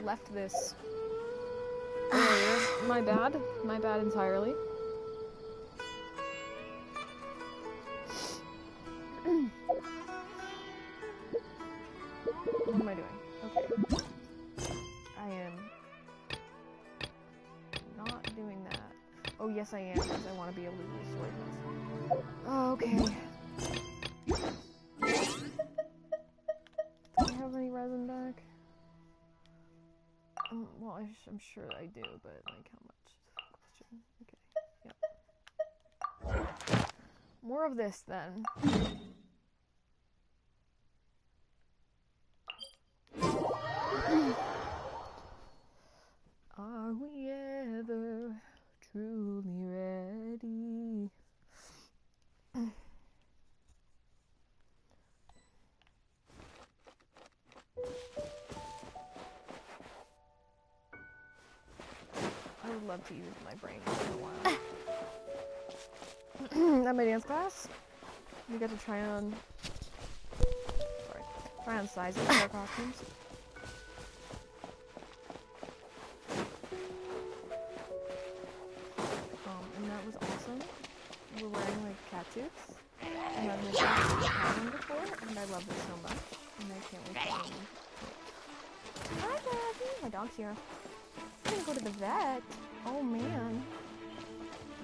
left this earlier. My bad. My bad entirely. What am I doing? Okay. I am not doing that. Oh, yes I am, because I want to be able to use sword this. Oh, okay. Do I have any resin back? Well, I'm sure I do, but like how much? Okay, yep. More of this then. Are we ever truly ready? I would love to use my brain once in a while. At my dance class, we get to try on sizes of our costumes. And that was awesome. We're wearing like cat suits. And I've never had one before, and I love this so much. And I can't wait to see them. Hi, Daddy! My dog's here. I'm gonna go to the vet. Oh man.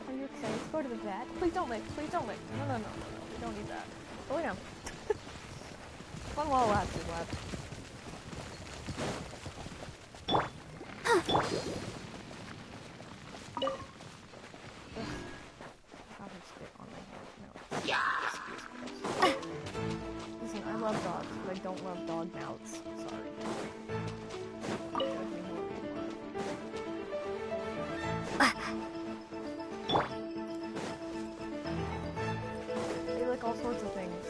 Are you excited to go to the vet? Please don't lick. Please don't lick. No. We don't need that. Go lay down. Fun while it lasted, lad. Listen, I love dogs, but I don't love dog mouths. Sorry. They like all sorts of things.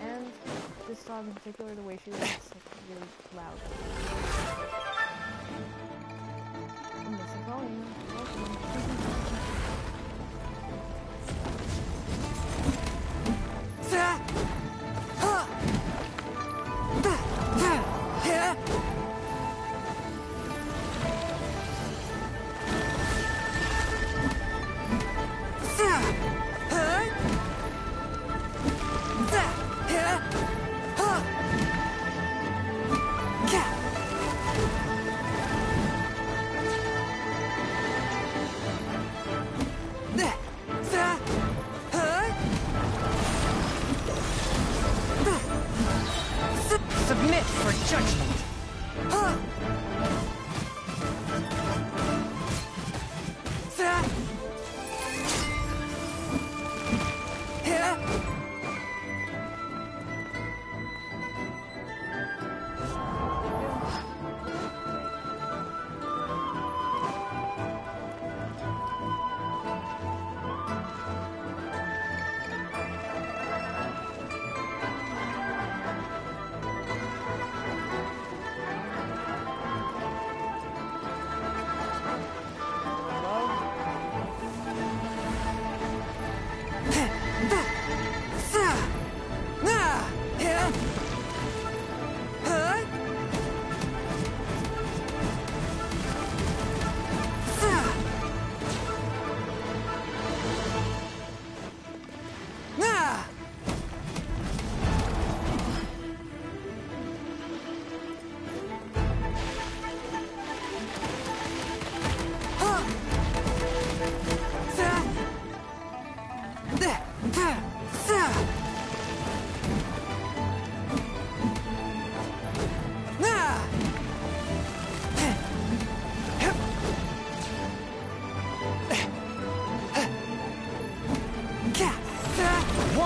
And this dog in particular, the way she looks, like really loud. I'm missing volume. Submit for judgment.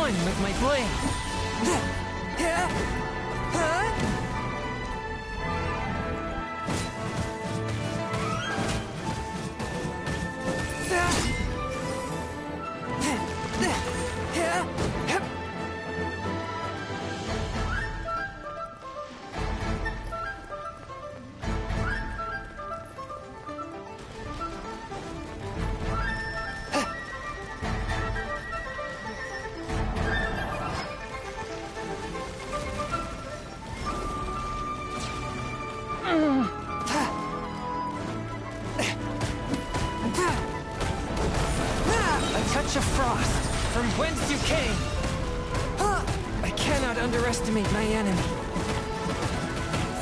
With my blade. Frost, from whence you came! I cannot underestimate my enemy.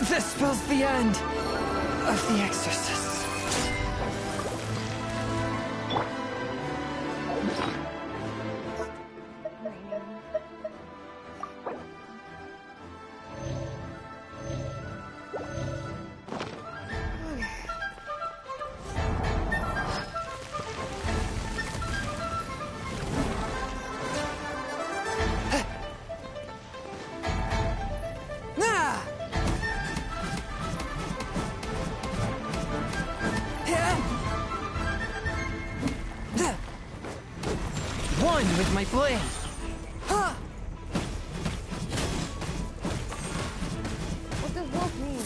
This spells the end of the Exorcist. One with my blade. What does wolf mean?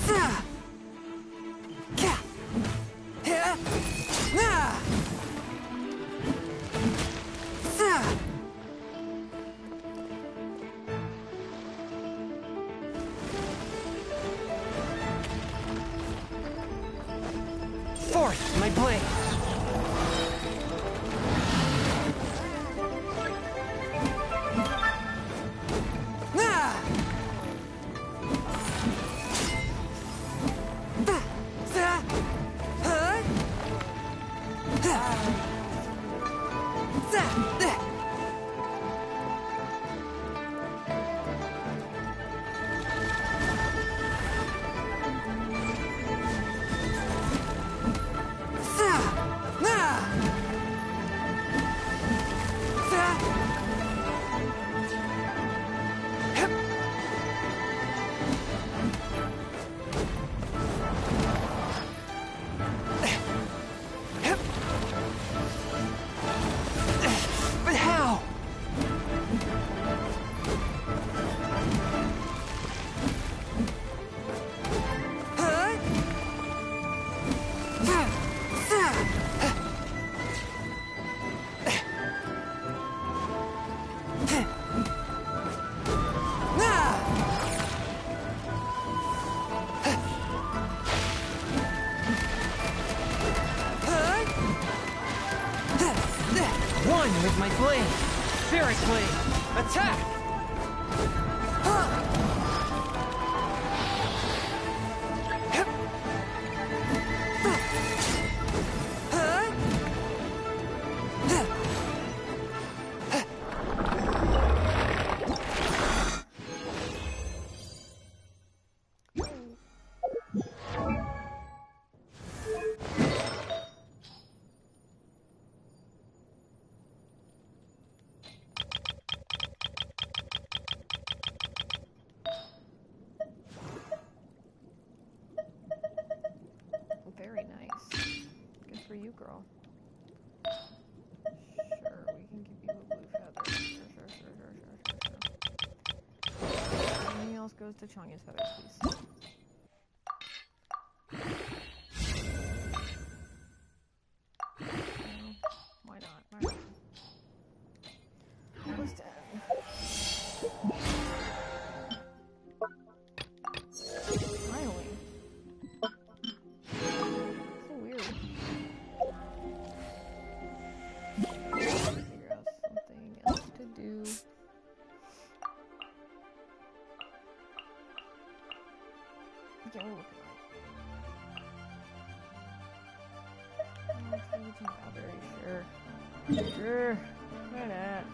Fourth, my blade. But how? One with my blade. Spirit blade. Attack! Very nice. Good for you, girl. Sure, we can give you a blue feather. Sure. Anything else goes to Chanya's feathers, please. No, why not? Why not? Almost done. Finally. So weird. Figure out something else to do. Okay, we'll look at that. Sure. Why not?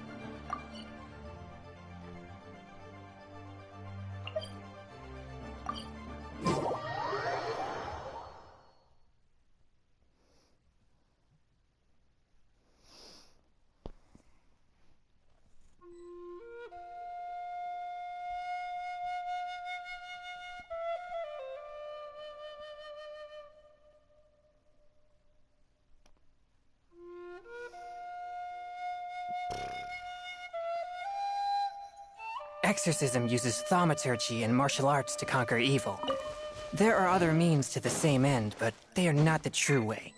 Exorcism uses thaumaturgy and martial arts to conquer evil. There are other means to the same end, but they are not the true way.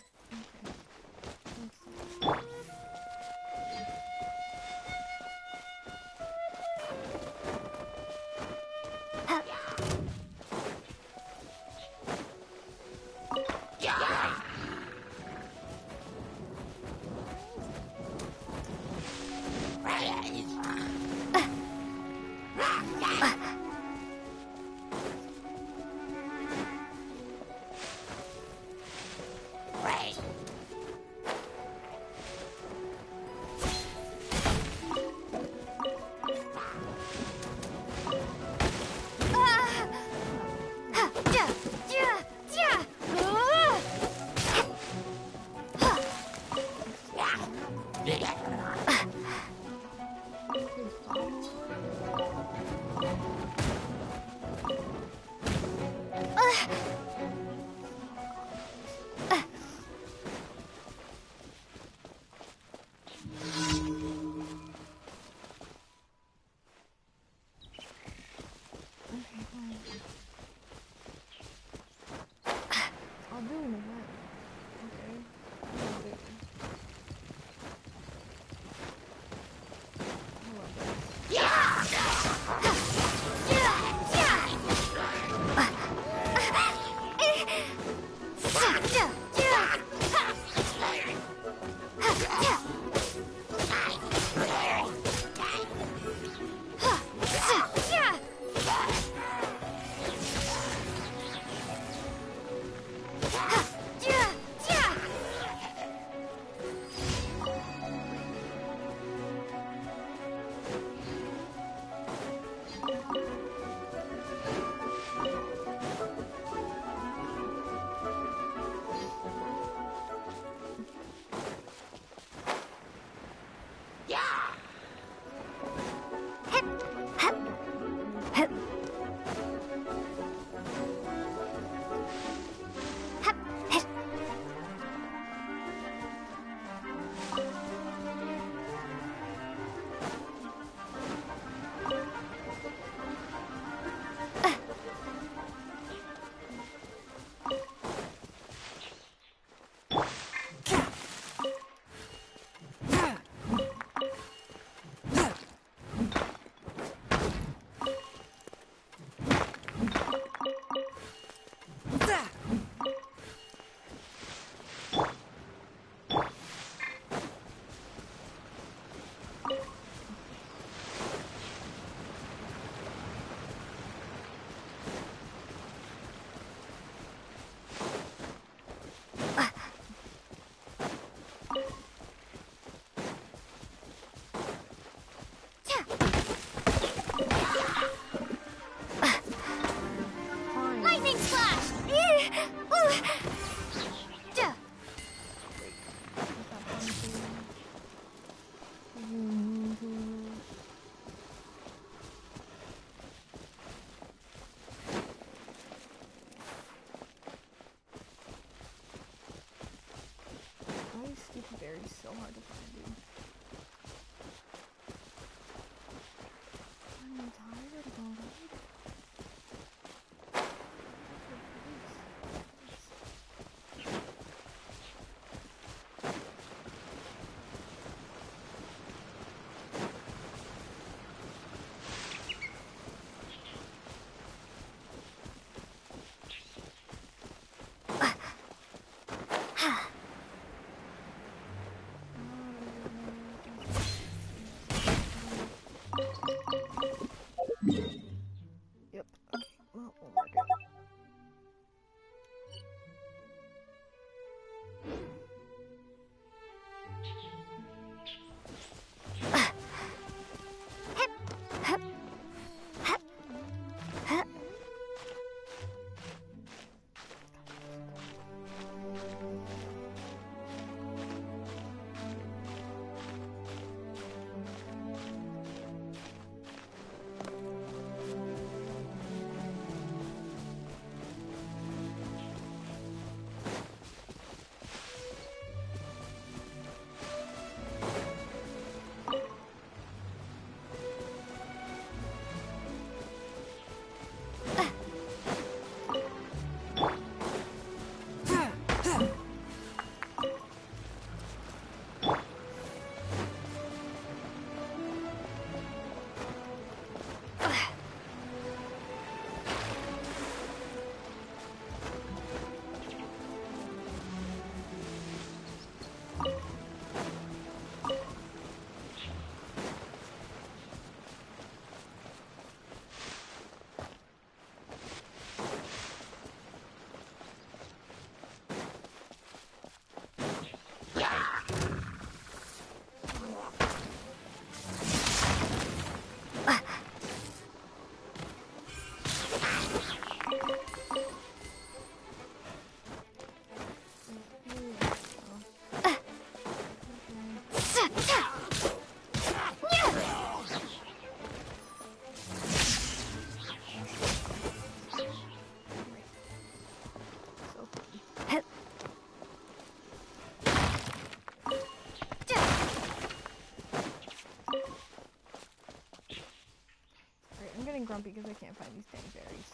grumpy because I can't find these dang berries.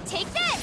Take this!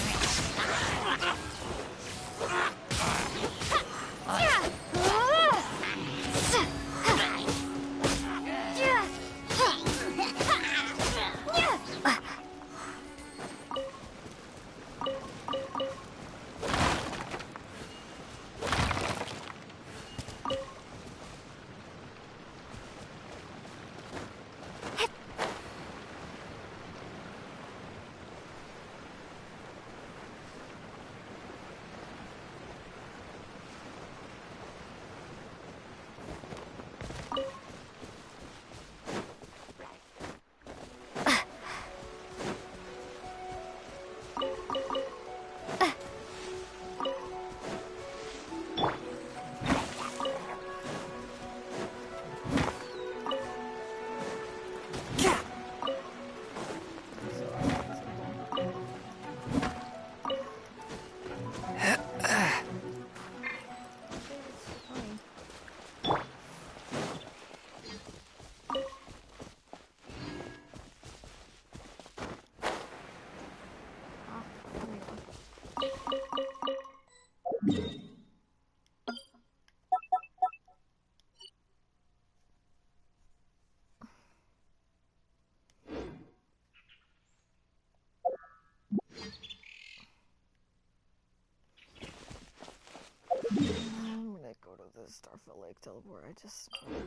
I'm gonna go to the Starfield Lake teleport.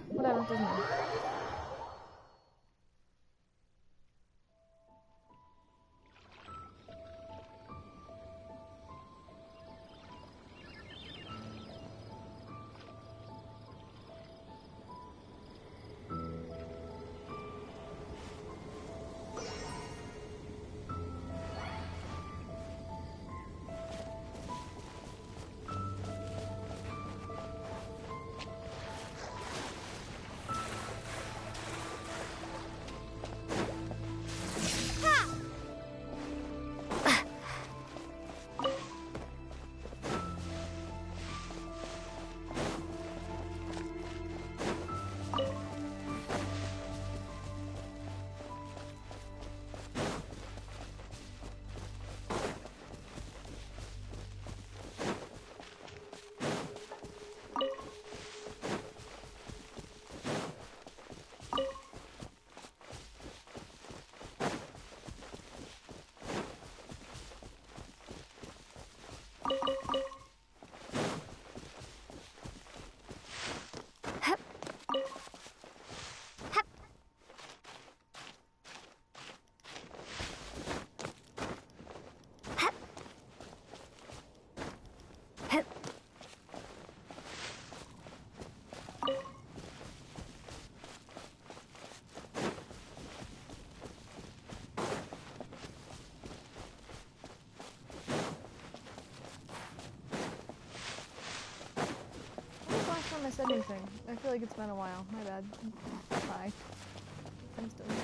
Whatever, doesn't matter. I said anything. I feel like it's been a while. My bad. Bye. I'm still here.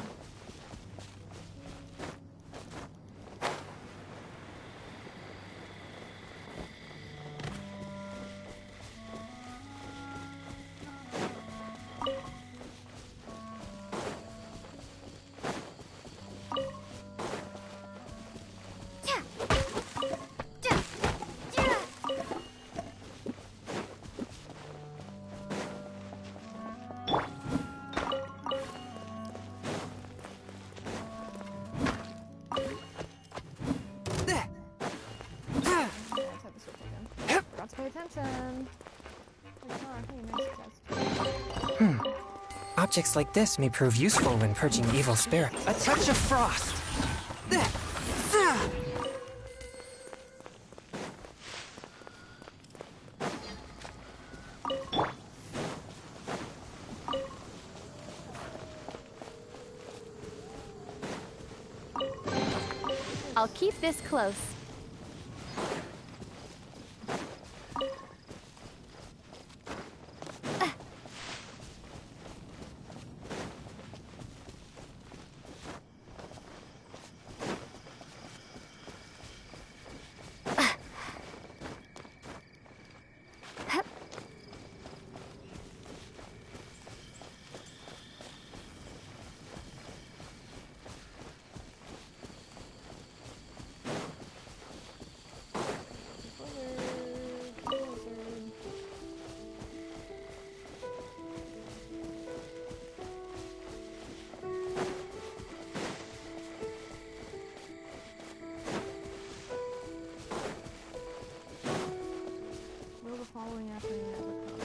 Attention. Objects like this may prove useful when purging evil spirits. A touch of frost! I'll keep this close. Will the following afternoon ever come?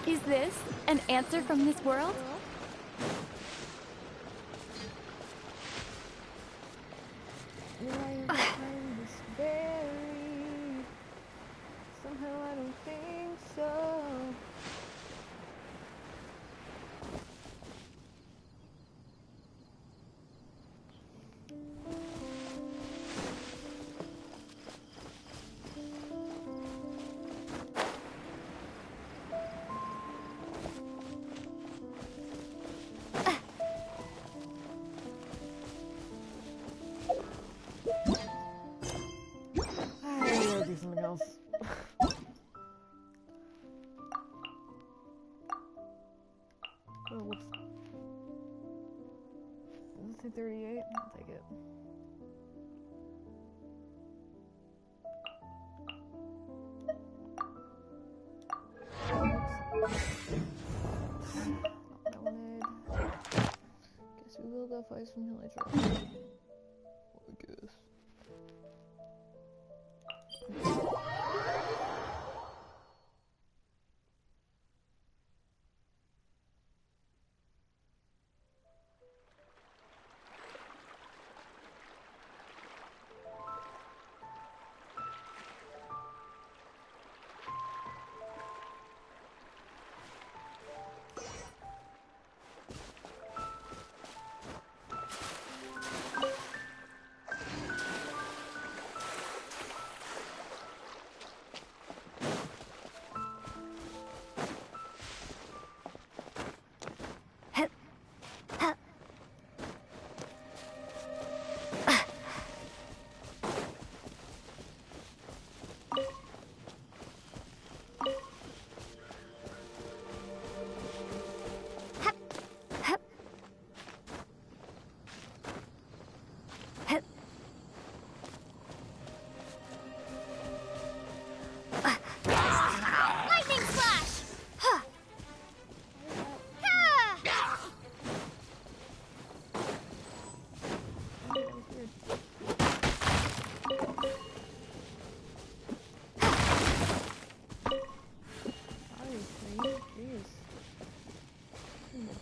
Is this an answer from this world? Somehow I don't think so. I gotta do something else. Oh, whoops. Let's say 38. I'll take it. Not what I wanted. Guess we will go fight some villagers. I guess.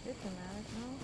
You're dramatic, no?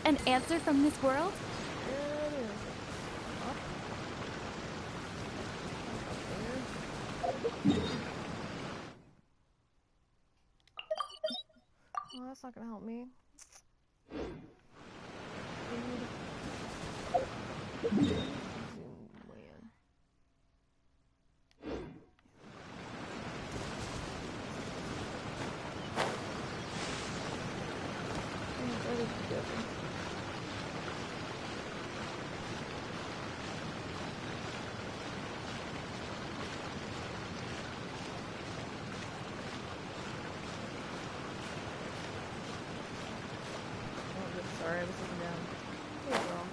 An answer from this world? Well, that's not gonna help me. Zoom way in. That is good. Sorry, I was looking down. Hey, girl.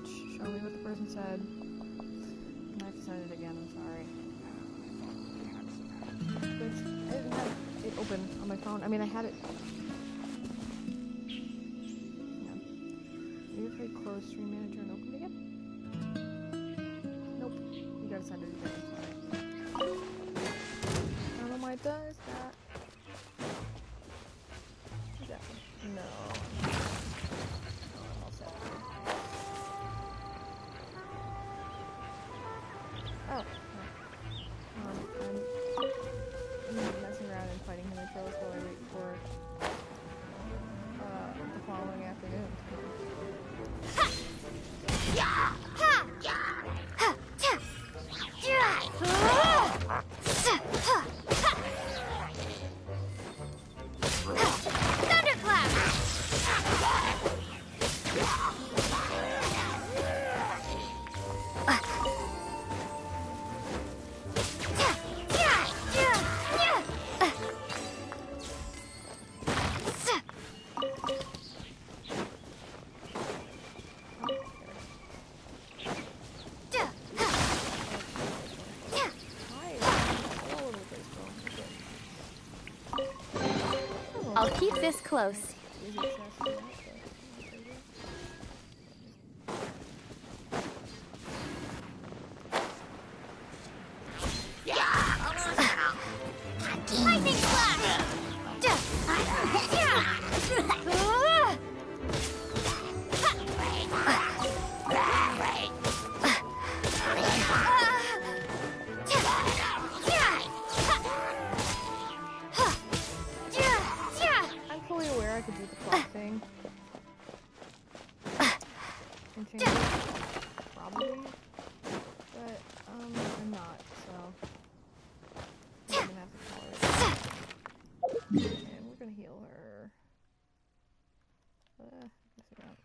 Show me what the person said. I have to send it again, I'm sorry. Which, I didn't have it open on my phone. I mean, I had it. Yeah. Maybe if I close Stream Manager and open it again? to send it again. I don't know why it does that. Exactly. No. I'm all set. Oh. I'm messing around and fighting him in Trolls while I wait for the following afternoon. I'll keep this close. Lightning flash! I'm fully aware I could do the clock thing. And change it, probably. But, I'm not, so. I'm gonna have to call her. And we're gonna heal her. Messing up.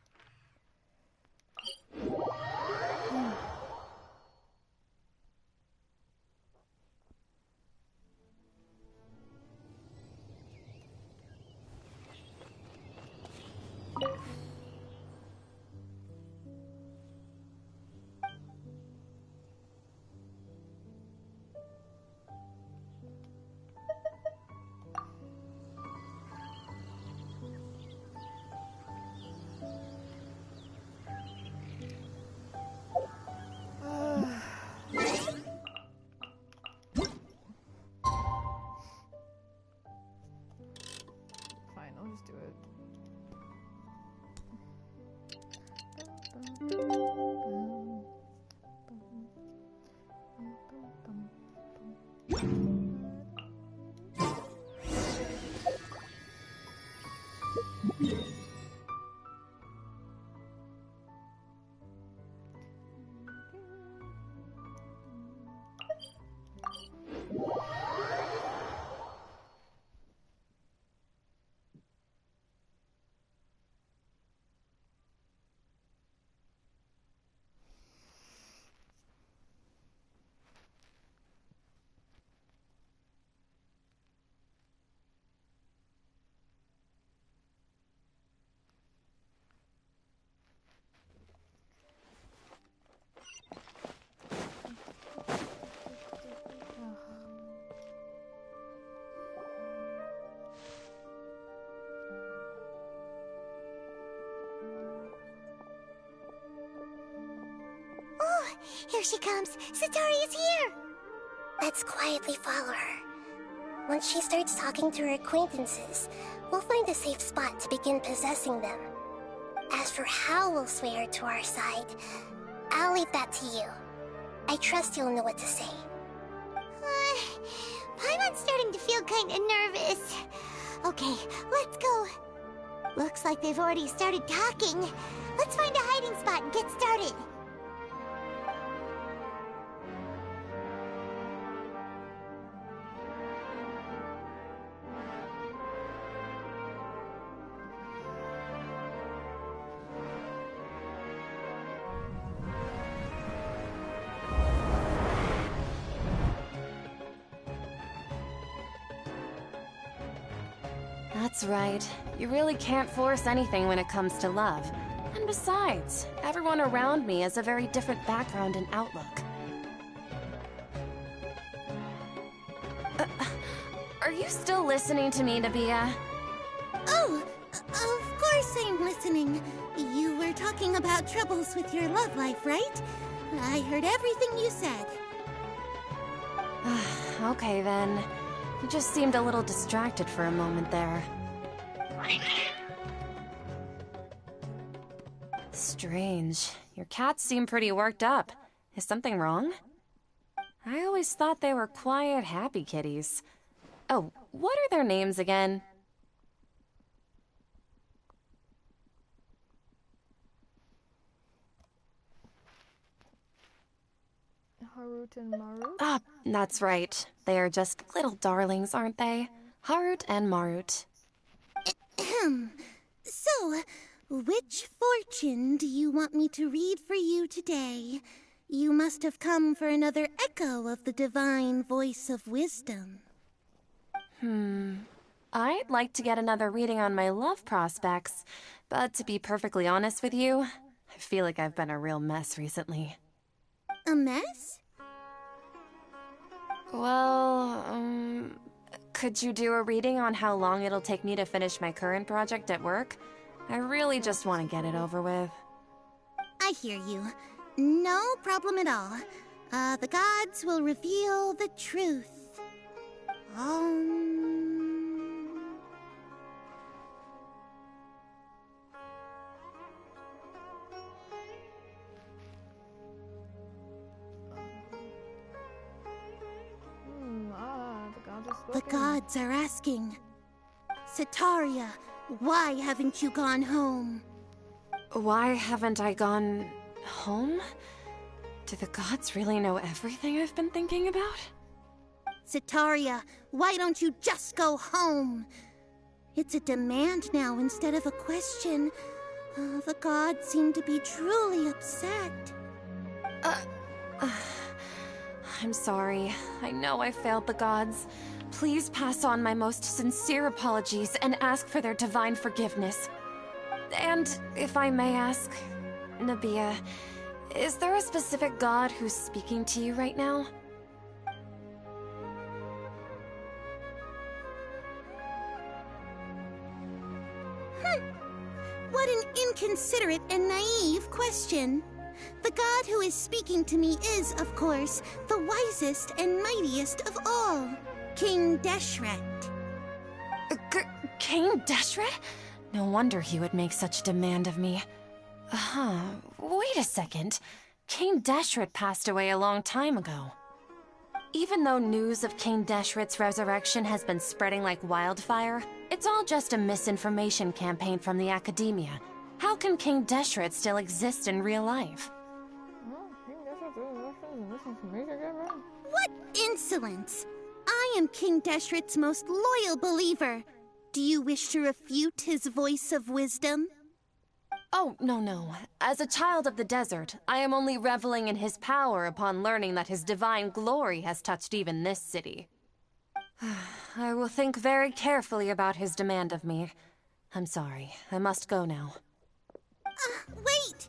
Fine, I'll just do it. Oh, here she comes. Satori is here. Let's quietly follow her. Once she starts talking to her acquaintances, we'll find a safe spot to begin possessing them. As for how we'll sway her to our side, I'll leave that to you. I trust you'll know what to say. Paimon's starting to feel kinda nervous. Okay, let's go. Looks like they've already started talking. Let's find a hiding spot and get started. That's right. You really can't force anything when it comes to love. And besides, everyone around me has a very different background and outlook. Are you still listening to me, Nabia? Oh, of course I'm listening. You were talking about troubles with your love life, right? I heard everything you said. Okay then. You just seemed a little distracted for a moment there. Strange. Your cats seem pretty worked up. Is something wrong? I always thought they were quiet, happy kitties. Oh, what are their names again? Harut and Marut? Ah, that's right. They are just little darlings, aren't they? Harut and Marut. So, which fortune do you want me to read for you today? You must have come for another echo of the divine voice of wisdom. I'd like to get another reading on my love prospects, but to be perfectly honest with you, I feel like I've been a real mess recently. A mess? Well, could you do a reading on how long it'll take me to finish my current project at work? I really just want to get it over with. I hear you. No problem at all. The gods will reveal the truth. The gods are The spoken. gods are asking. Sitaria, why haven't you gone home? Why haven't I gone home? Do the gods really know everything I've been thinking about? Sitaria, why don't you just go home? It's a demand now instead of a question. The gods seem to be truly upset. I'm sorry. I know I failed the gods. Please pass on my most sincere apologies and ask for their divine forgiveness. And if I may ask, Nabia, is there a specific god who's speaking to you right now? What an inconsiderate and naive question. The god who is speaking to me is, of course, the wisest and mightiest of all, King Deshret. King Deshret? No wonder he would make such demand of me. Wait a second. King Deshret passed away a long time ago. Even though news of King Deshret's resurrection has been spreading like wildfire, it's all just a misinformation campaign from the academia. How can King Deshret still exist in real life? What insolence! I am King Deshret's most loyal believer. Do you wish to refute his voice of wisdom? Oh, no. As a child of the desert, I am only reveling in his power upon learning that his divine glory has touched even this city. I will think very carefully about his demand of me. I'm sorry. I must go now. Wait!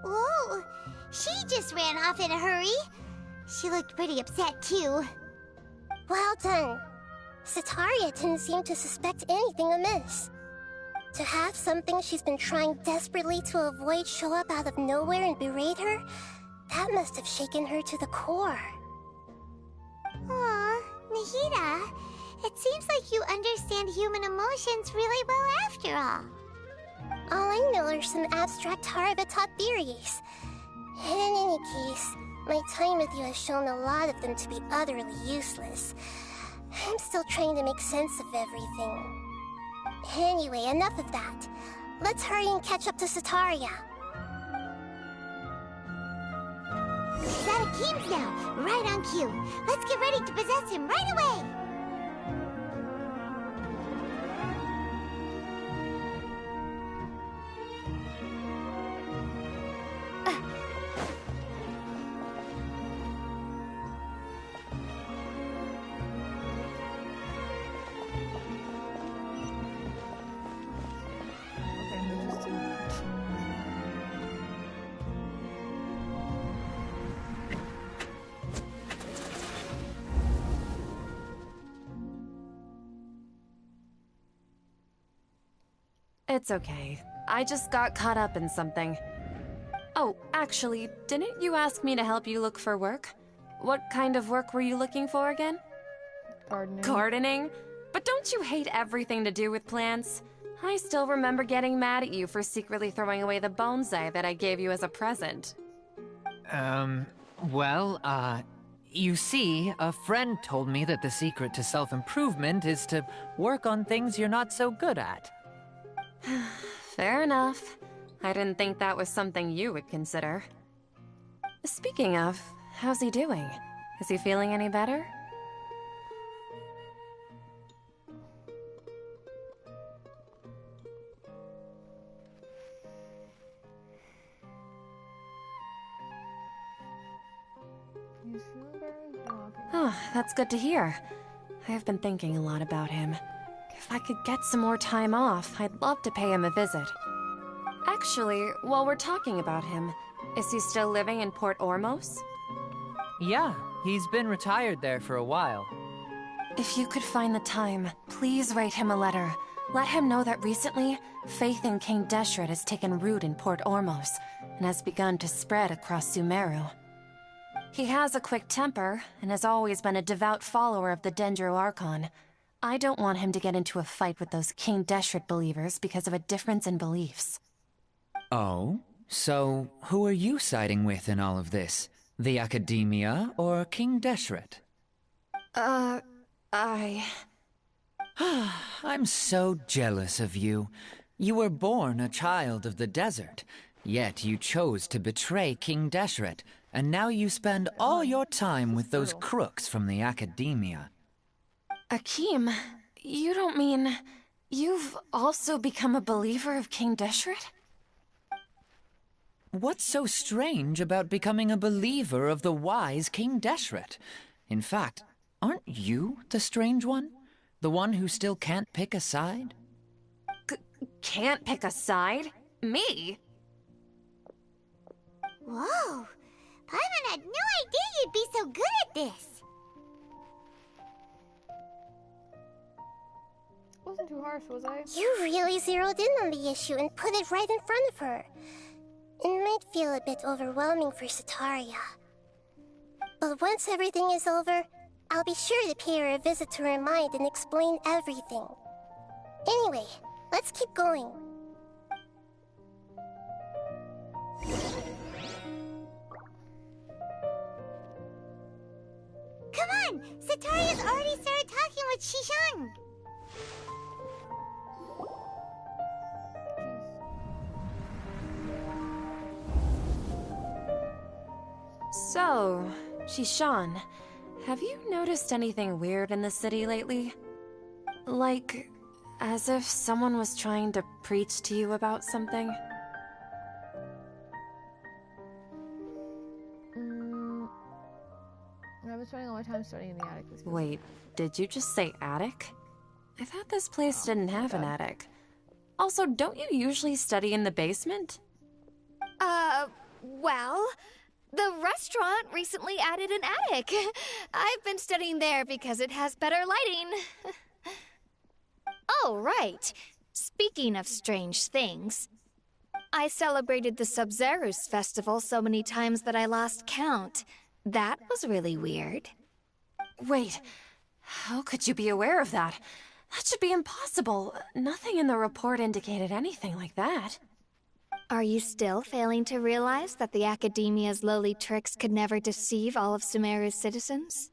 Whoa! She just ran off in a hurry. She looked pretty upset, too. Well done. Sitaria didn't seem to suspect anything amiss. To have something she's been trying desperately to avoid show up out of nowhere and berate her, that must have shaken her to the core. Aw, Nahida, it seems like you understand human emotions really well after all. All I know are some abstract Harabatot theories. And in any case, my time with you has shown a lot of them to be utterly useless. I'm still trying to make sense of everything. Anyway, enough of that. Let's hurry and catch up to Sitaria. Zadakeem's now, right on cue. Let's get ready to possess him right away! It's okay. I just got caught up in something. Oh, actually, didn't you ask me to help you look for work? What kind of work were you looking for again? Gardening. Gardening? But don't you hate everything to do with plants? I still remember getting mad at you for secretly throwing away the bonsai that I gave you as a present. You see, a friend told me that the secret to self-improvement is to work on things you're not so good at. Fair enough. I didn't think that was something you would consider. Speaking of, how's he doing? Is he feeling any better? He's feeling better. He's walking. Oh, that's good to hear. I have been thinking a lot about him. If I could get some more time off, I'd love to pay him a visit. Actually, while we're talking about him, is he still living in Port Ormos? Yeah, he's been retired there for a while. If you could find the time, please write him a letter. Let him know that recently, faith in King Deshret has taken root in Port Ormos and has begun to spread across Sumeru. He has a quick temper and has always been a devout follower of the Dendro Archon. I don't want him to get into a fight with those King Deshret believers because of a difference in beliefs. Oh? So, who are you siding with in all of this? The Academia or King Deshret? I'm so jealous of you. You were born a child of the desert, yet you chose to betray King Deshret, and now you spend all your time with those crooks from the Academia. Akeem, you don't mean... you've also become a believer of King Deshret? What's so strange about becoming a believer of the wise King Deshret? In fact, aren't you the strange one? The one who still can't pick a side? Can't pick a side? Me? Whoa! Paimon had no idea you'd be so good at this! Wasn't too harsh, was I? You really zeroed in on the issue and put it right in front of her. It might feel a bit overwhelming for Sataria. But once everything is over, I'll be sure to pay her a visit to her mind and explain everything. Anyway, let's keep going. Come on! Sataria's already started talking with Shishan! So, Shishan, have you noticed anything weird in the city lately? Like, as if someone was trying to preach to you about something? I've been spending all my time studying in the attic this week. Wait, did you just say attic? I thought this place didn't have an attic. Also, don't you usually study in the basement? Well, the restaurant recently added an attic. I've been studying there because it has better lighting. Oh, right. Speaking of strange things, I celebrated the Sub-Zerus festival so many times that I lost count. That was really weird. Wait, how could you be aware of that? That should be impossible. Nothing in the report indicated anything like that. Are you still failing to realize that the Academia's lowly tricks could never deceive all of Sumeru's citizens?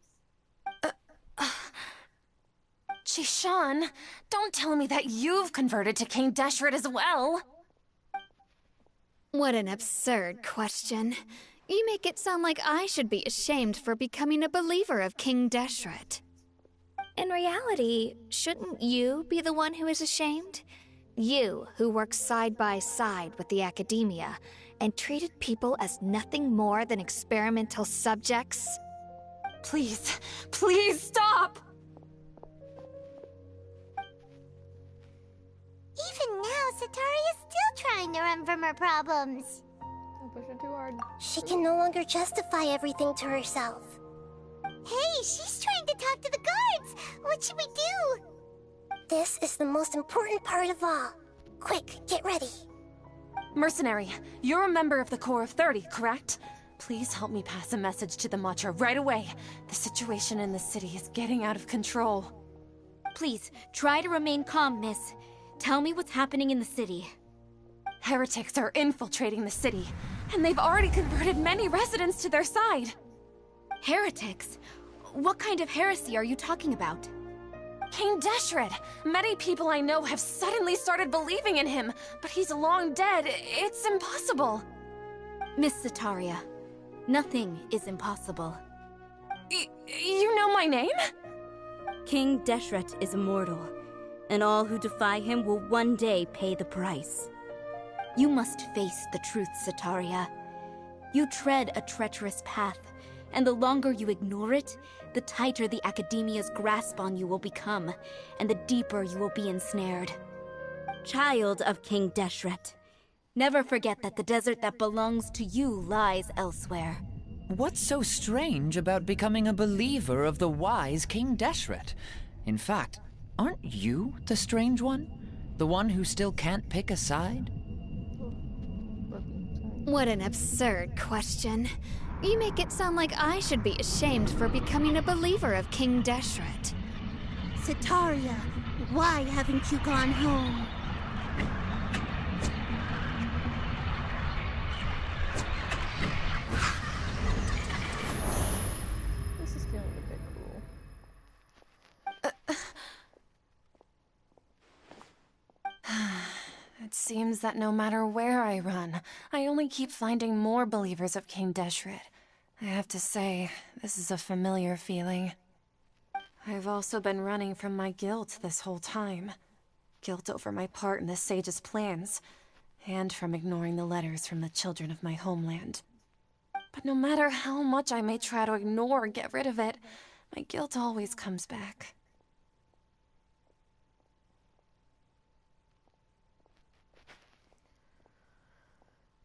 Shishan, don't tell me that you've converted to King Deshret as well! What an absurd question. You make it sound like I should be ashamed for becoming a believer of King Deshret. In reality, shouldn't you be the one who is ashamed? You, who worked side by side with the Academia and treated people as nothing more than experimental subjects? Please, please stop! Even now, Sataria's still trying to run from her problems. Don't push it too hard. She can no longer justify everything to herself. Hey, she's trying to talk to the guards! What should we do? This is the most important part of all. Quick, get ready. Mercenary, you're a member of the Corps of 30, correct? Please help me pass a message to the Matcha right away. The situation in the city is getting out of control. Please, try to remain calm, miss. Tell me what's happening in the city. Heretics are infiltrating the city, and they've already converted many residents to their side. Heretics? What kind of heresy are you talking about? King Deshret. Many people I know have suddenly started believing in him, but he's long dead. It's impossible. Miss Sataria, nothing is impossible. You know my name? King Deshret is immortal, and all who defy him will one day pay the price. You must face the truth, Sataria. You tread a treacherous path, and the longer you ignore it, the tighter the Academia's grasp on you will become, and the deeper you will be ensnared. Child of King Deshret, never forget that the desert that belongs to you lies elsewhere. What's so strange about becoming a believer of the wise King Deshret? In fact, aren't you the strange one? The one who still can't pick a side? What an absurd question. You make it sound like I should be ashamed for becoming a believer of King Deshret. Sataria, why haven't you gone home? This is feeling a bit cruel. It seems that no matter where I run, I only keep finding more believers of King Deshret. I have to say, this is a familiar feeling. I've also been running from my guilt this whole time. Guilt over my part in the Sage's plans, and from ignoring the letters from the children of my homeland. But no matter how much I may try to ignore or get rid of it, my guilt always comes back.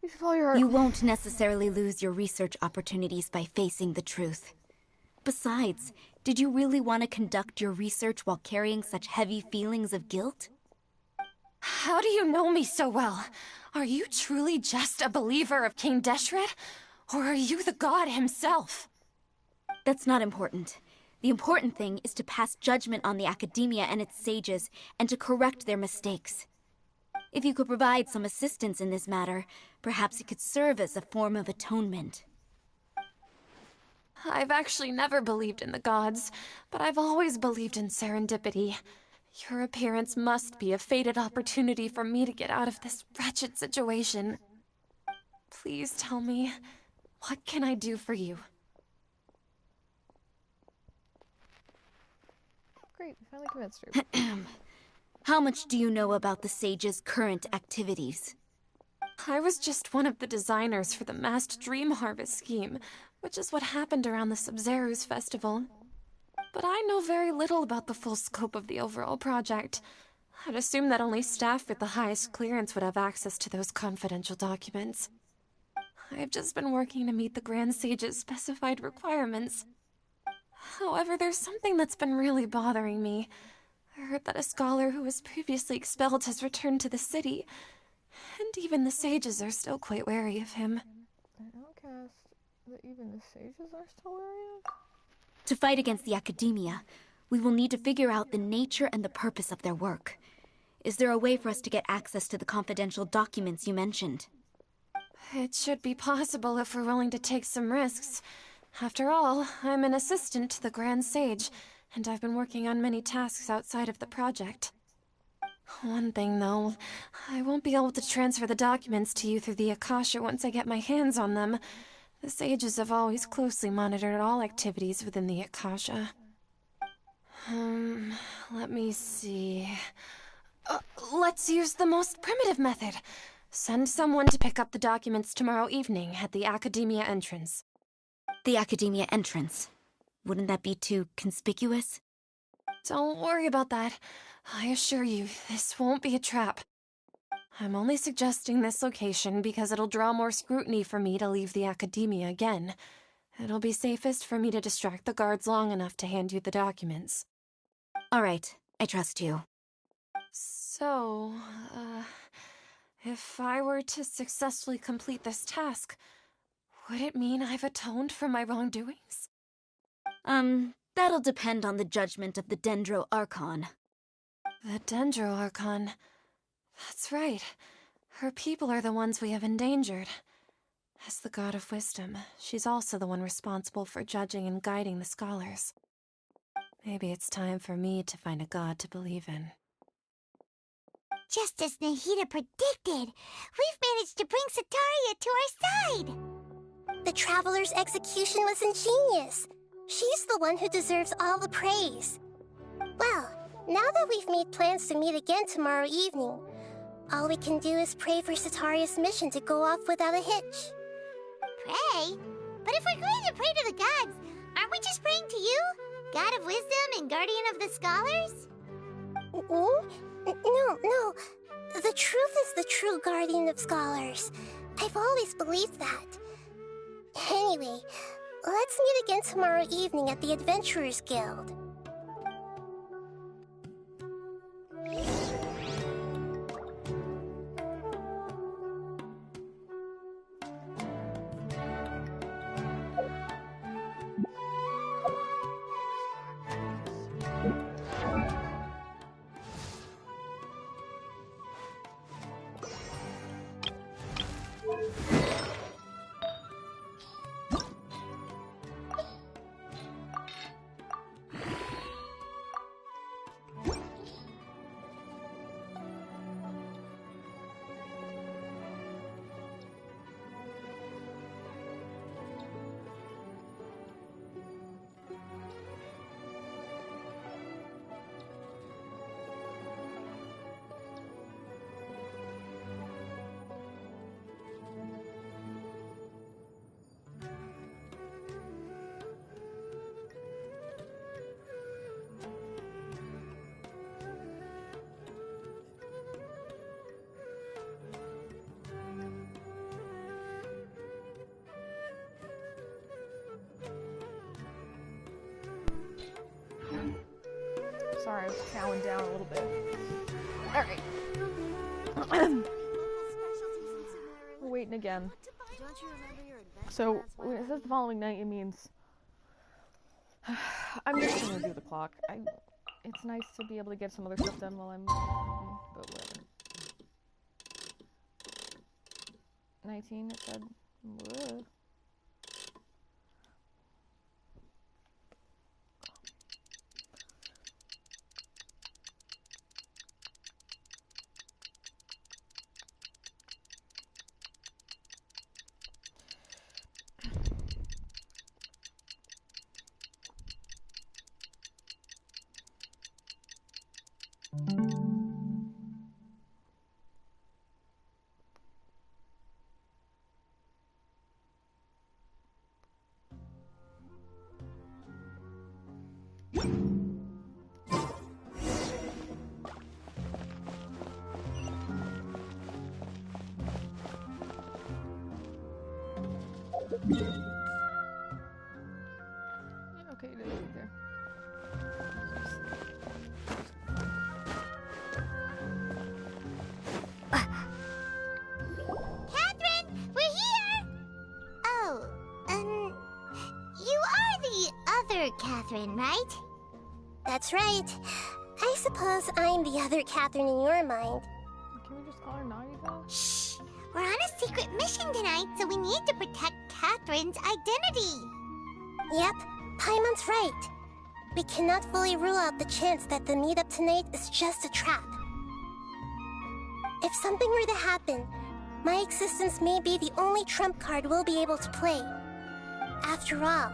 You should follow your heart. You won't necessarily lose your research opportunities by facing the truth. Besides, did you really want to conduct your research while carrying such heavy feelings of guilt? How do you know me so well? Are you truly just a believer of King Deshret? Or are you the god himself? That's not important. The important thing is to pass judgment on the Academia and its sages, and to correct their mistakes. If you could provide some assistance in this matter, perhaps it could serve as a form of atonement. I've actually never believed in the gods, but I've always believed in serendipity. Your appearance must be a fated opportunity for me to get out of this wretched situation. Please tell me, what can I do for you? Great, we finally convinced her. How much do you know about the sage's current activities? I was just one of the designers for the masked dream harvest scheme, which is what happened around the Sub-Zero's festival. But I know very little about the full scope of the overall project. I'd assume that only staff with the highest clearance would have access to those confidential documents. I've just been working to meet the Grand Sage's specified requirements. However, there's something that's been really bothering me. I heard that a scholar who was previously expelled has returned to the city, and even the sages are still quite wary of him. An outcast that even the sages are still wary of? To fight against the Academia, we will need to figure out the nature and the purpose of their work. Is there a way for us to get access to the confidential documents you mentioned? It should be possible if we're willing to take some risks. After all, I'm an assistant to the Grand Sage, and I've been working on many tasks outside of the project. One thing, though, I won't be able to transfer the documents to you through the Akasha once I get my hands on them. The sages have always closely monitored all activities within the Akasha. Let me see... let's use the most primitive method. Send someone to pick up the documents tomorrow evening at the Academia entrance. The Academia entrance. Wouldn't that be too conspicuous? Don't worry about that. I assure you, this won't be a trap. I'm only suggesting this location because it'll draw more scrutiny for me to leave the Academia again. It'll be safest for me to distract the guards long enough to hand you the documents. All right, I trust you. So, if I were to successfully complete this task, would it mean I've atoned for my wrongdoings? That'll depend on the judgment of the Dendro Archon. The Dendro Archon. That's right. Her people are the ones we have endangered. As the god of wisdom, she's also the one responsible for judging and guiding the scholars. Maybe it's time for me to find a god to believe in. Just as Nahida predicted, we've managed to bring Sataria to our side! The Traveler's execution was ingenious. She's the one who deserves all the praise. Well, now that we've made plans to meet again tomorrow evening, all we can do is pray for Sataria's mission to go off without a hitch. Pray? But if we're going to pray to the gods, aren't we just praying to you? God of wisdom and guardian of the scholars? No. The truth is the true guardian of scholars. I've always believed that. Anyway, let's meet again tomorrow evening at the Adventurers Guild. Sorry, I was chowing down a little bit. Alright. We're waiting again. So, when it says the following night, it means... I'm just gonna do the clock. It's nice to be able to get some other stuff done while I'm... But whatever. 19, it said. Whoa. Okay, it is right there. Catherine, we're here! Oh, you are the other Catherine, right? That's right. I suppose I'm the other Catherine in your mind. Can we just call her Naughty though? Shh! We're on a secret mission tonight, so we need to protect Catherine's identity. Yep, Paimon's right. We cannot fully rule out the chance that the meetup tonight is just a trap. If something were to happen, my existence may be the only trump card we'll be able to play. After all,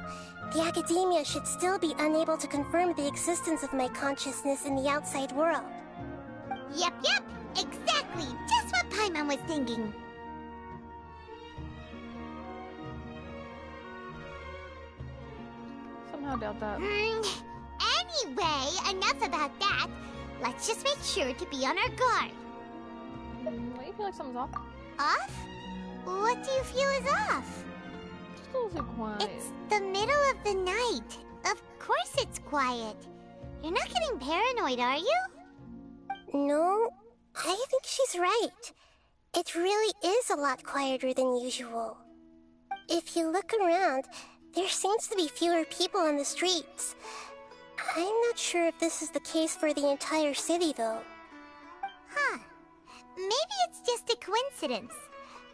the Academia should still be unable to confirm the existence of my consciousness in the outside world. Yep, exactly! Just what Paimon was thinking. Somehow doubt that. Anyway, enough about that. Let's just make sure to be on our guard. Why do you feel like something's off? Off? What do you feel is off? Just a little too quiet. It's the middle of the night. Of course it's quiet. You're not getting paranoid, are you? No, I think she's right. It really is a lot quieter than usual. If you look around, there seems to be fewer people on the streets. I'm not sure if this is the case for the entire city, though. Huh. Maybe it's just a coincidence.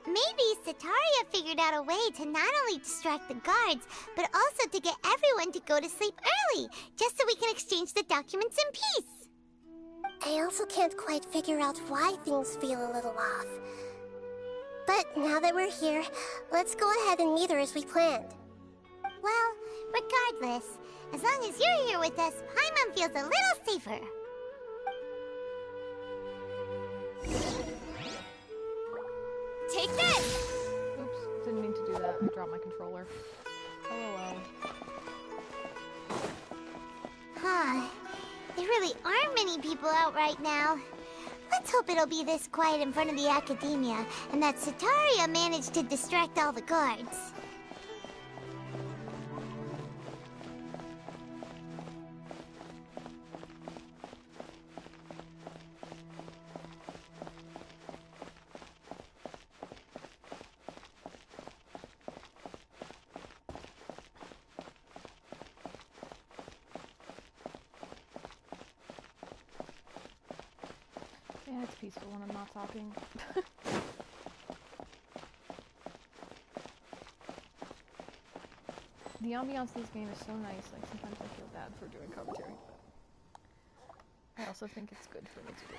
Maybe Sataria figured out a way to not only distract the guards, but also to get everyone to go to sleep early, just so we can exchange the documents in peace. I also can't quite figure out why things feel a little off. But now that we're here, let's go ahead and meet her as we planned. Well, regardless, as long as you're here with us, Paimon feels a little safer. Take this! Oops, didn't mean to do that. I dropped my controller. LOL. Huh. There really aren't many people out right now. Let's hope it'll be this quiet in front of the academia, and that Sataria managed to distract all the guards. Yeah, it's peaceful when I'm not talking. The ambiance of this game is so nice, like sometimes I feel bad for doing commentary. I also think it's good for me to do.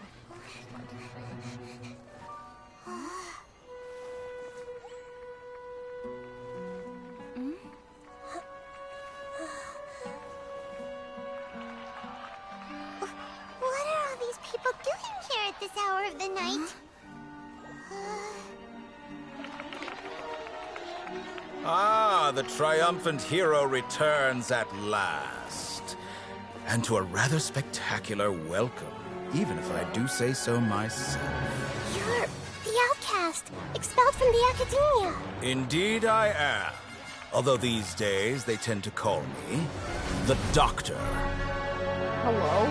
What are all these people doing here at this hour of the night? Ah, the triumphant hero returns at last. And to a rather spectacular welcome, even if I do say so myself. You're the outcast, expelled from the academia. Indeed I am. Although these days they tend to call me the Doctor. Hello?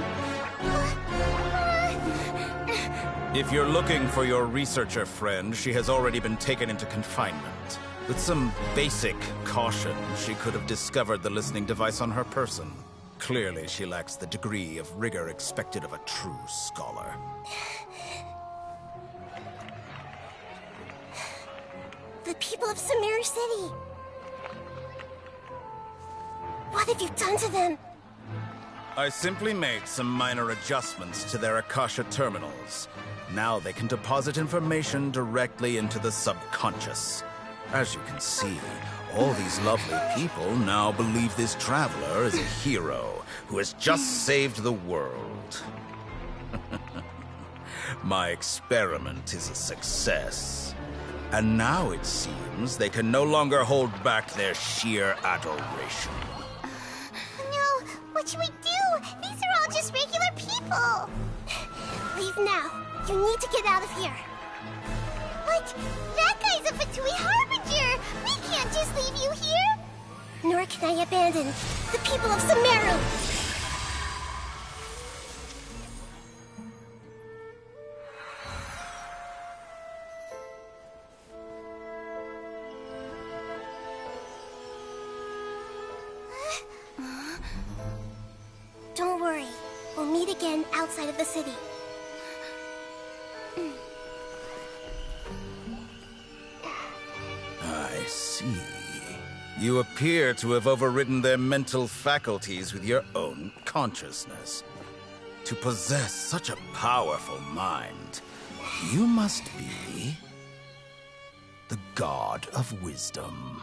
If you're looking for your researcher friend, she has already been taken into confinement. With some basic caution, she could have discovered the listening device on her person. Clearly, she lacks the degree of rigor expected of a true scholar. The people of Samir City. What have you done to them? I simply made some minor adjustments to their Akasha terminals. Now they can deposit information directly into the subconscious. As you can see, all these lovely people now believe this traveler is a hero who has just saved the world. My experiment is a success. And now it seems they can no longer hold back their sheer adoration. No, what should we do? These are all just regular people. Leave now. You need to get out of here. But that guy's a Fatui Harbinger. We can't just leave you here. Nor can I abandon the people of Sumeru. Don't worry. We'll meet again outside of the city. I see. You appear to have overridden their mental faculties with your own consciousness. To possess such a powerful mind, you must be the god of wisdom.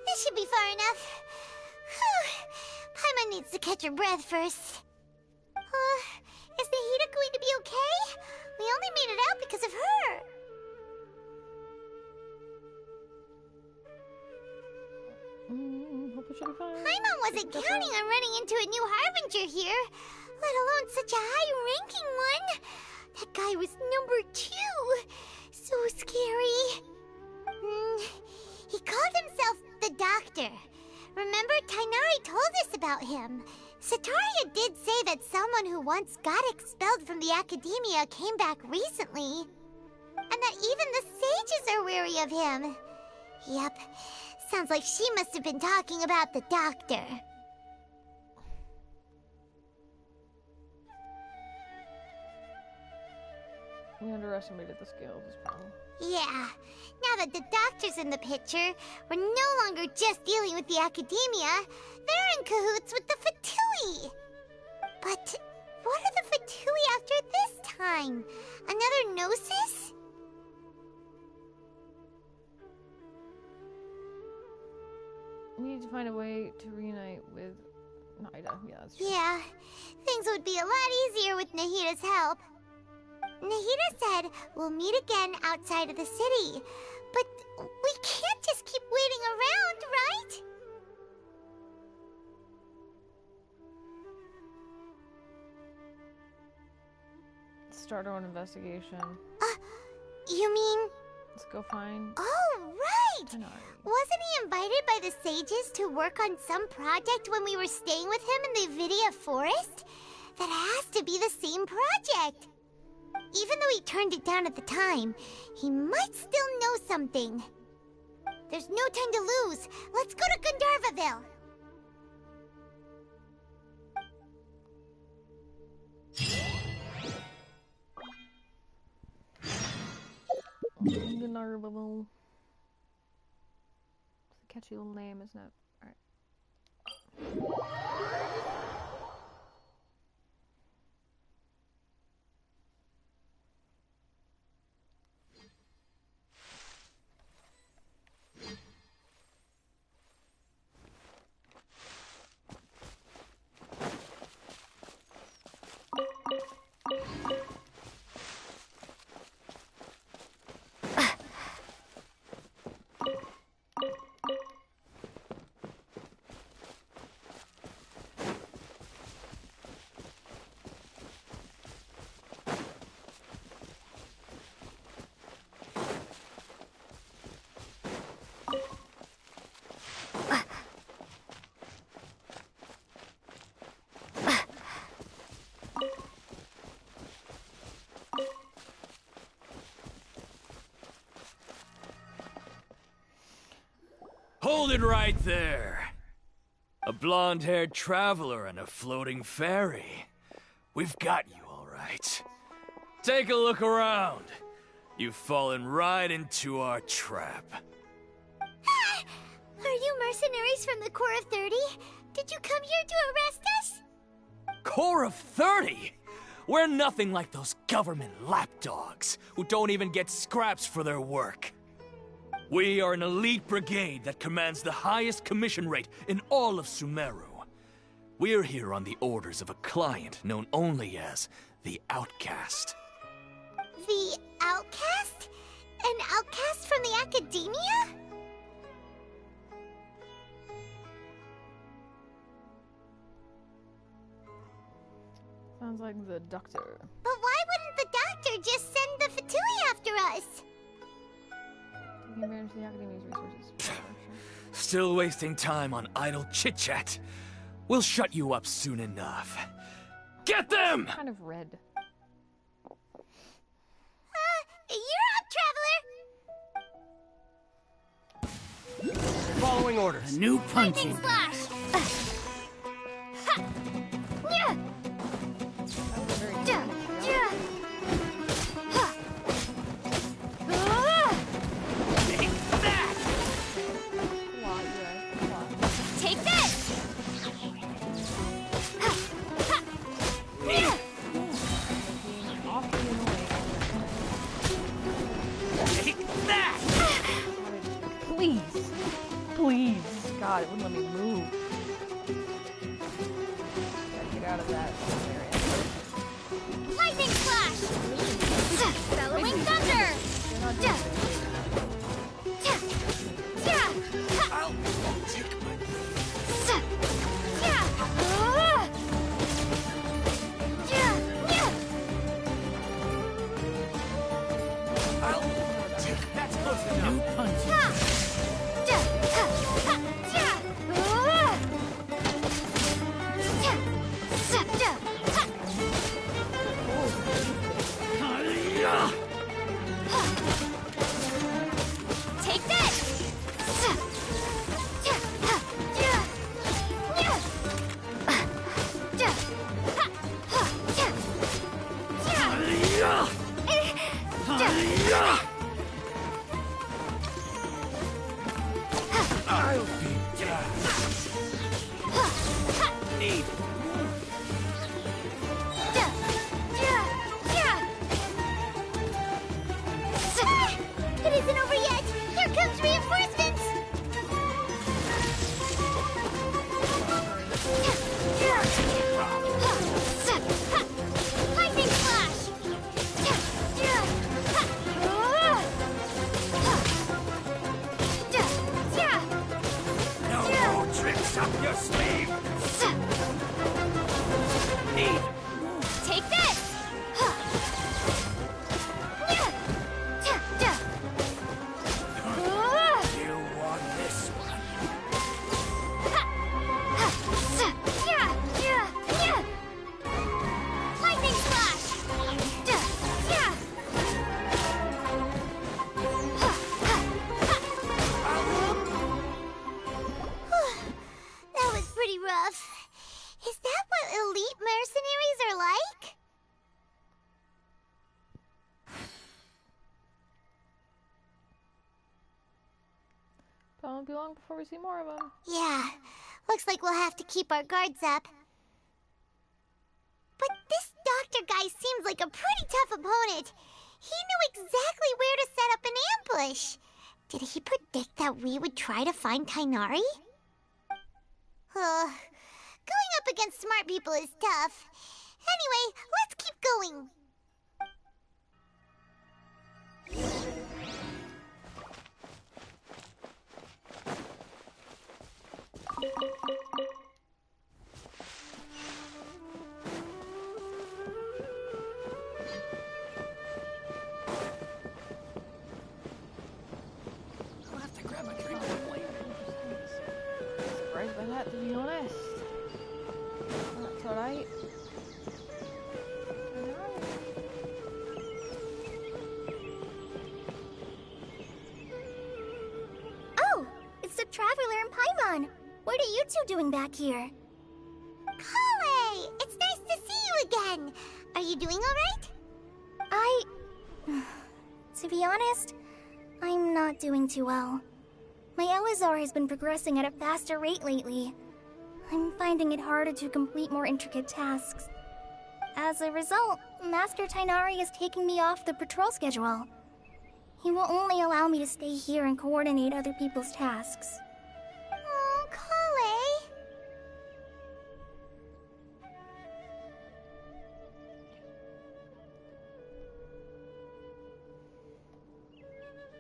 This should be far enough. Paimon needs to catch her breath first. Is the Hida going to be okay? We only made it out because of her. Paimon wasn't counting on running into a new Harbinger here, let alone such a high-ranking one. That guy was number 2. So scary. He called himself the Doctor. Remember, Tainari told us about him. Sataria did say that someone who once got expelled from the Academia came back recently. And that even the sages are wary of him. Yep, sounds like she must have been talking about the Doctor. We underestimated the scale of this problem. Yeah, now that the Doctor's in the picture, we're no longer just dealing with the Academia. They're in cahoots with the Fatui. But what are the Fatui after this time? Another Gnosis? We need to find a way to reunite with Nahida. Yeah, that's true. Yeah, things would be a lot easier with Nahida's help. Nahida said we'll meet again outside of the city. But we can't just keep waiting around, right? Start our own investigation. You mean... Let's go find... Oh, right! Tainari. Wasn't he invited by the sages to work on some project when we were staying with him in the Vidia Forest? That has to be the same project. Even though he turned it down at the time, he might still know something. There's no time to lose. Let's go to Gandharvaville. Gandharvaville. It's a catchy little name, isn't it? Alright. Hold it right there. A blonde-haired traveler and a floating fairy. We've got you all right. Take a look around. You've fallen right into our trap. Are you mercenaries from the Corps of 30? Did you come here to arrest us? Corps of 30? We're nothing like those government lapdogs who don't even get scraps for their work. We are an elite brigade that commands the highest commission rate in all of Sumeru. We're here on the orders of a client known only as the Outcast. The Outcast? An outcast from the Academia? Sounds like the Doctor. But why wouldn't the Doctor just send the Fatui after us? Taking advantage of the Academy's resources. Still wasting time on idle chit-chat. We'll shut you up soon enough. Get them! Kind of red. You're up, Traveler! Following orders. A new punching. Lightning Slash! Ha! Yeah! Take this! Please. Please. God, it wouldn't let me move. Gotta get out of that area. Lightning Slash! Bellowing Thunder! I'll take my... I'll be done. Need. It isn't over yet! Here comes reinforcements! Lightning flash! No more tricks up your sleeve. Need. Take this! You want this one? Lightning flash! That was pretty rough. Is that what elite mercenaries are like? But it won't be long before we see more of them. Yeah, looks like we'll have to keep our guards up. But this doctor guy seems like a pretty tough opponent. He knew exactly where to set up an ambush. Did he predict that we would try to find Tainari? Going up against smart people is tough. Anyway, let's keep going. I'll have to grab a drink on the way. Surprised by that, to be honest. That's alright. Oh, it's the Traveler and Paimon. What are you two doing back here? Kale! It's nice to see you again. Are you doing alright? To be honest, I'm not doing too well. My Elazar has been progressing at a faster rate lately. I'm finding it harder to complete more intricate tasks. As a result, Master Tainari is taking me off the patrol schedule. He will only allow me to stay here and coordinate other people's tasks. Oh, Kale!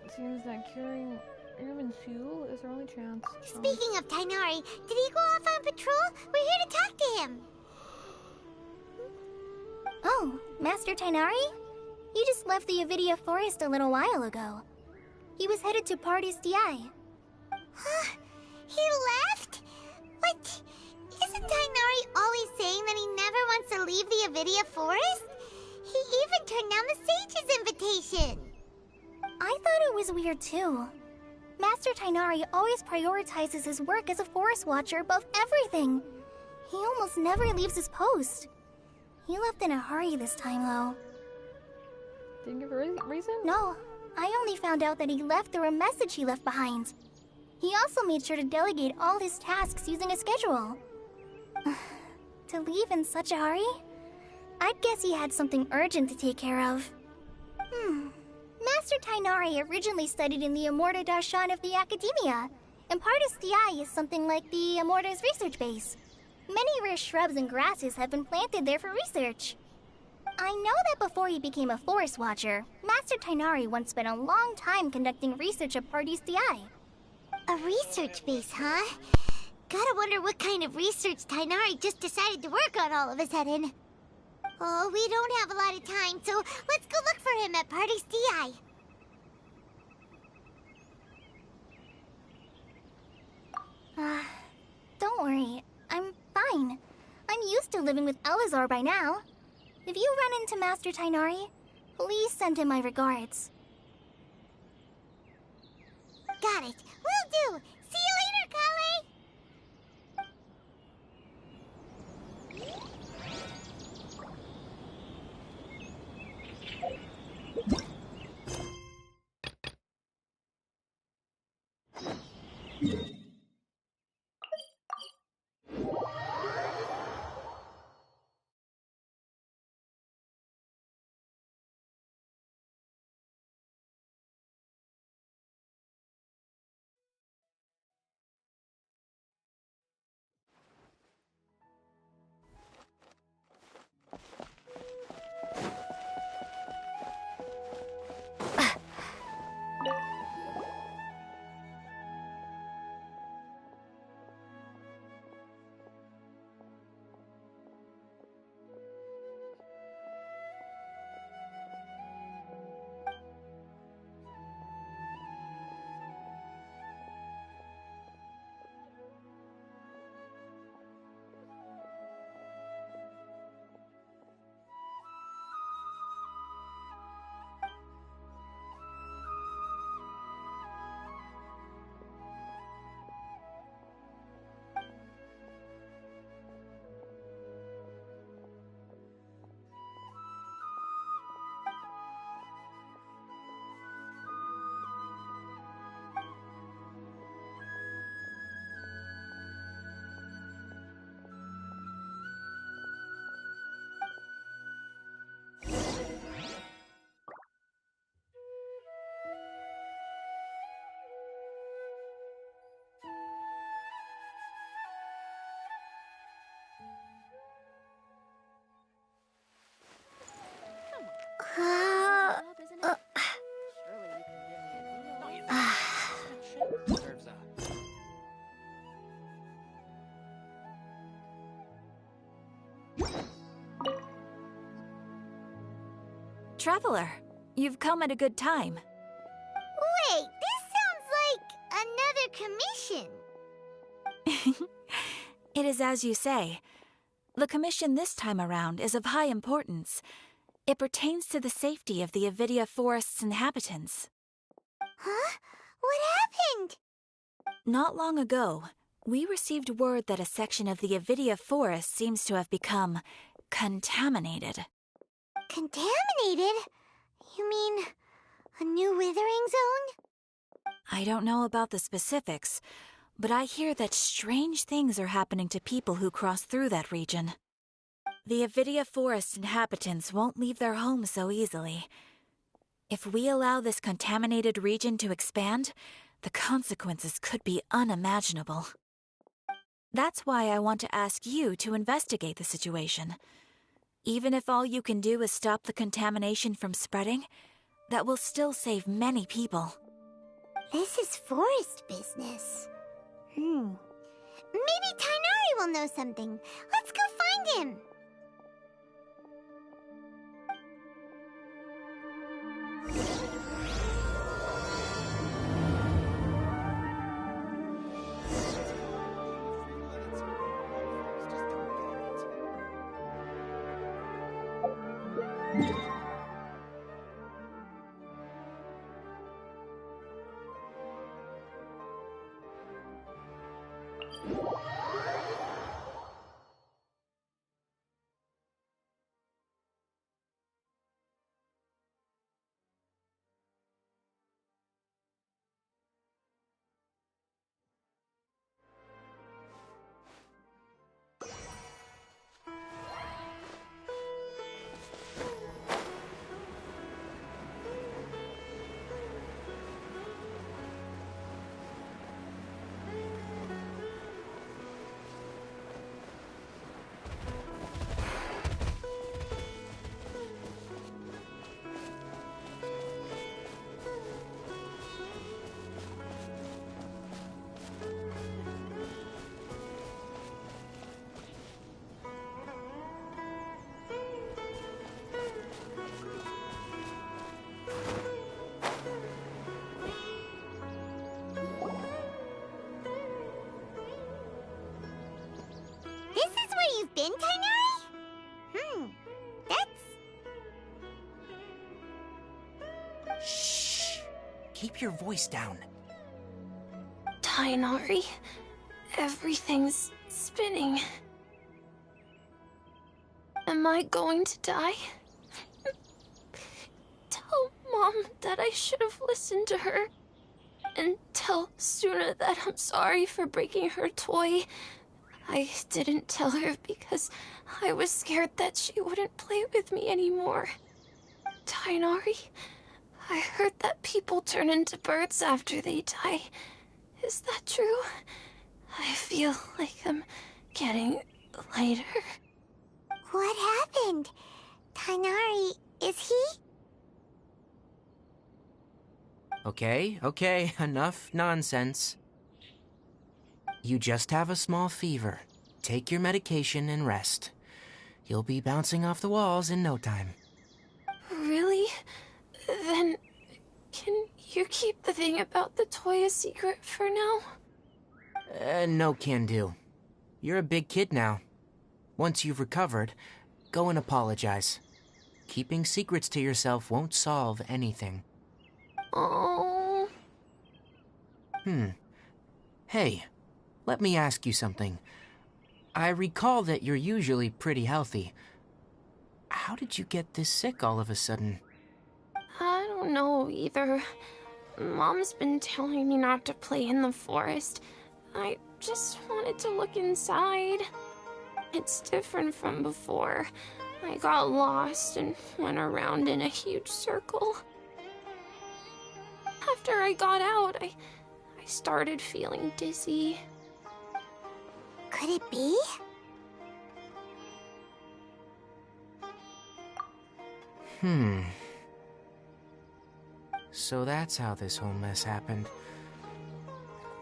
It seems that curing Irmin Sue is our only chance. Speaking of Tainari, did he go off on patrol? We're here to talk to him. Oh, Master Tainari? He just left the Avidia Forest a little while ago. He was headed to Party's DI. Huh? He left? But isn't Tainari always saying that he never wants to leave the Avidia Forest? He even turned down the Sage's invitation. I thought it was weird too. Master Tainari always prioritizes his work as a forest watcher above everything. He almost never leaves his post. He left in a hurry this time, though. Didn't give a reason? No, I only found out that he left through a message he left behind. He also made sure to delegate all his tasks using a schedule. To leave in such a hurry? I'd guess he had something urgent to take care of. Master Tainari originally studied in the Amorta Darshan of the Academia, and Partis DI is something like the Amorta's research base. Many rare shrubs and grasses have been planted there for research. I know that before he became a forest watcher, Master Tainari once spent a long time conducting research at Partis DI. A research base, huh? Gotta wonder what kind of research Tainari just decided to work on all of a sudden. Oh, we don't have a lot of time, so let's go look for him at Party's DI. Don't worry. I'm fine. I'm used to living with Elazar by now. If you run into Master Tainari, please send him my regards. Got it. Will do. See you later, Kale! Traveler, you've come at a good time. Wait, this sounds like another commission. It is as you say. The commission this time around is of high importance. It pertains to the safety of the Avidia Forest's inhabitants. Huh? What happened? Not long ago, we received word that a section of the Avidia Forest seems to have become contaminated. Contaminated? You mean a new withering zone? I don't know about the specifics, but I hear that strange things are happening to people who cross through that region. The Avidia Forest inhabitants won't leave their homes so easily. If we allow this contaminated region to expand, the consequences could be unimaginable. That's why I want to ask you to investigate the situation. Even if all you can do is stop the contamination from spreading, that will still save many people. This is forest business. Maybe Tainari will know something. Let's go find him. This is where you've been, Tainari? That's... Shh! Keep your voice down. Tainari, everything's spinning. Am I going to die? Tell Mom that I should have listened to her. And tell Suna that I'm sorry for breaking her toy. I didn't tell her because I was scared that she wouldn't play with me anymore. Tainari, I heard that people turn into birds after they die. Is that true? I feel like I'm getting lighter. What happened? Tainari, is he? Okay, enough nonsense. You just have a small fever. Take your medication and rest. You'll be bouncing off the walls in no time. Really? Then, can you keep the thing about the toy a secret for now? No can do. You're a big kid now. Once you've recovered, go and apologize. Keeping secrets to yourself won't solve anything. Oh. Hey, let me ask you something. I recall that you're usually pretty healthy. How did you get this sick all of a sudden? I don't know either. Mom's been telling me not to play in the forest. I just wanted to look inside. It's different from before. I got lost and went around in a huge circle. After I got out, I started feeling dizzy. Could it be? So that's how this whole mess happened.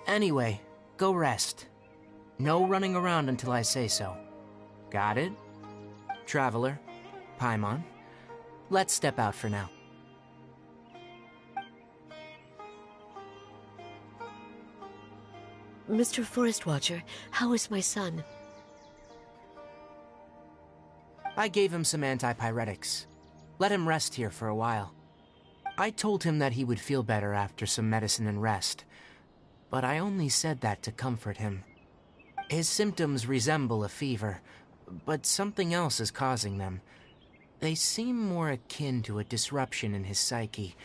Anyway, go rest. No running around until I say so. Got it? Traveler, Paimon, Let's step out for now. Mr. Forest Watcher, how is my son? I gave him some antipyretics. Let him rest here for a while. I told him that he would feel better after some medicine and rest, but I only said that to comfort him. His symptoms resemble a fever, but something else is causing them. They seem more akin to a disruption in his psyche.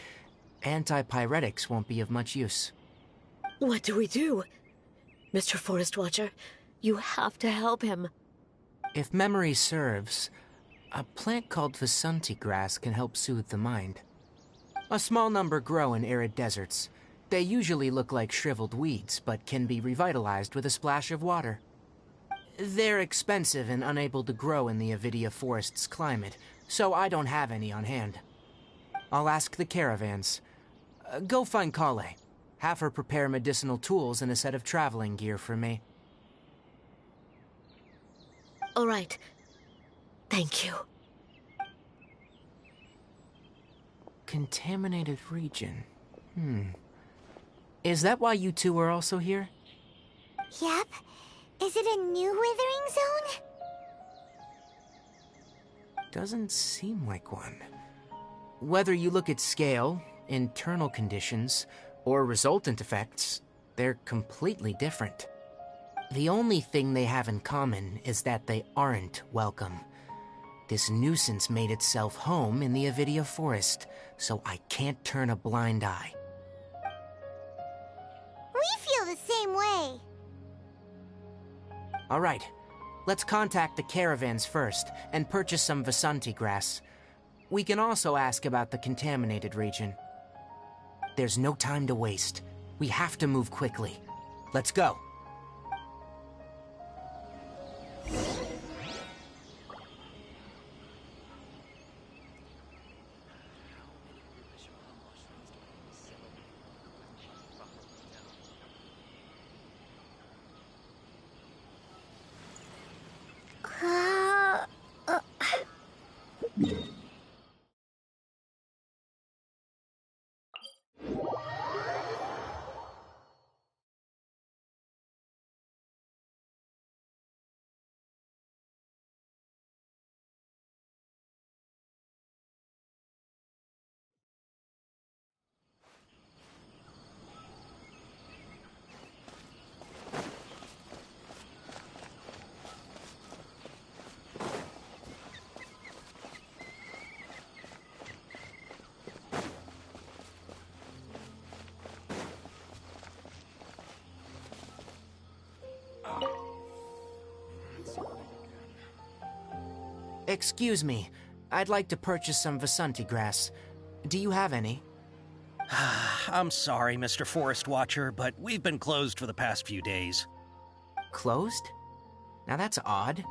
Antipyretics won't be of much use. What do we do? Mr. Forest Watcher, you have to help him. If memory serves, a plant called Vasanti grass can help soothe the mind. A small number grow in arid deserts. They usually look like shriveled weeds, but can be revitalized with a splash of water. They're expensive and unable to grow in the Avidia Forest's climate, so I don't have any on hand. I'll ask the caravans. Go find Kale. Have her prepare medicinal tools and a set of traveling gear for me. All right. Thank you. Contaminated region. Is that why you two are also here? Yep. Is it a new withering zone? Doesn't seem like one. Whether you look at scale, internal conditions, or resultant effects, they're completely different. The only thing they have in common is that they aren't welcome. This nuisance made itself home in the Avidia Forest, so I can't turn a blind eye. We feel the same way. All right, let's contact the caravans first and purchase some Vasanti grass. We can also ask about the contaminated region. There's no time to waste. We have to move quickly. Let's go. Excuse me. I'd like to purchase some Vasanti grass. Do you have any? I'm sorry, Mr. Forest Watcher, but we've been closed for the past few days. Closed? Now that's odd.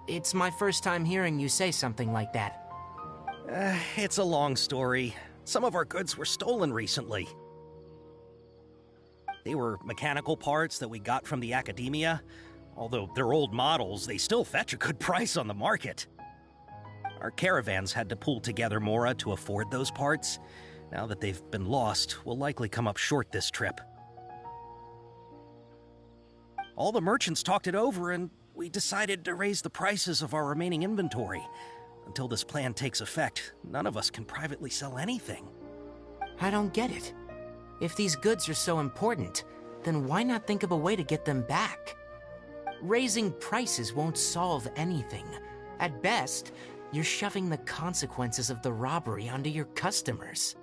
It's my first time hearing you say something like that. It's a long story. Some of our goods were stolen recently. They were mechanical parts that we got from the academia. Although they're old models, they still fetch a good price on the market. Our caravans had to pull together more to afford those parts. Now that they've been lost, we'll likely come up short this trip. All the merchants talked it over, and we decided to raise the prices of our remaining inventory. Until this plan takes effect, none of us can privately sell anything. I don't get it. If these goods are so important, then why not think of a way to get them back? Raising prices won't solve anything. At best, you're shoving the consequences of the robbery onto your customers.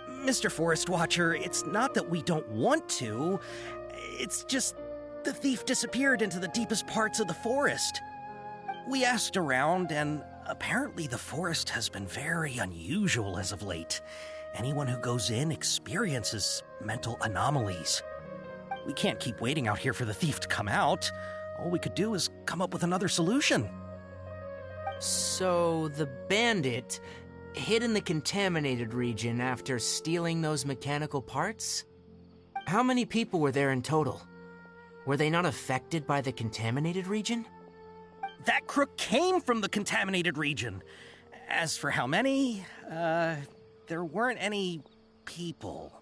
Mr. Forest Watcher, it's not that we don't want to. It's just the thief disappeared into the deepest parts of the forest. We asked around, and apparently the forest has been very unusual as of late. Anyone who goes in experiences mental anomalies. We can't keep waiting out here for the thief to come out. All we could do is come up with another solution. So the bandit hid in the contaminated region after stealing those mechanical parts? How many people were there in total? Were they not affected by the contaminated region? That crook came from the contaminated region. As for how many, there weren't any people.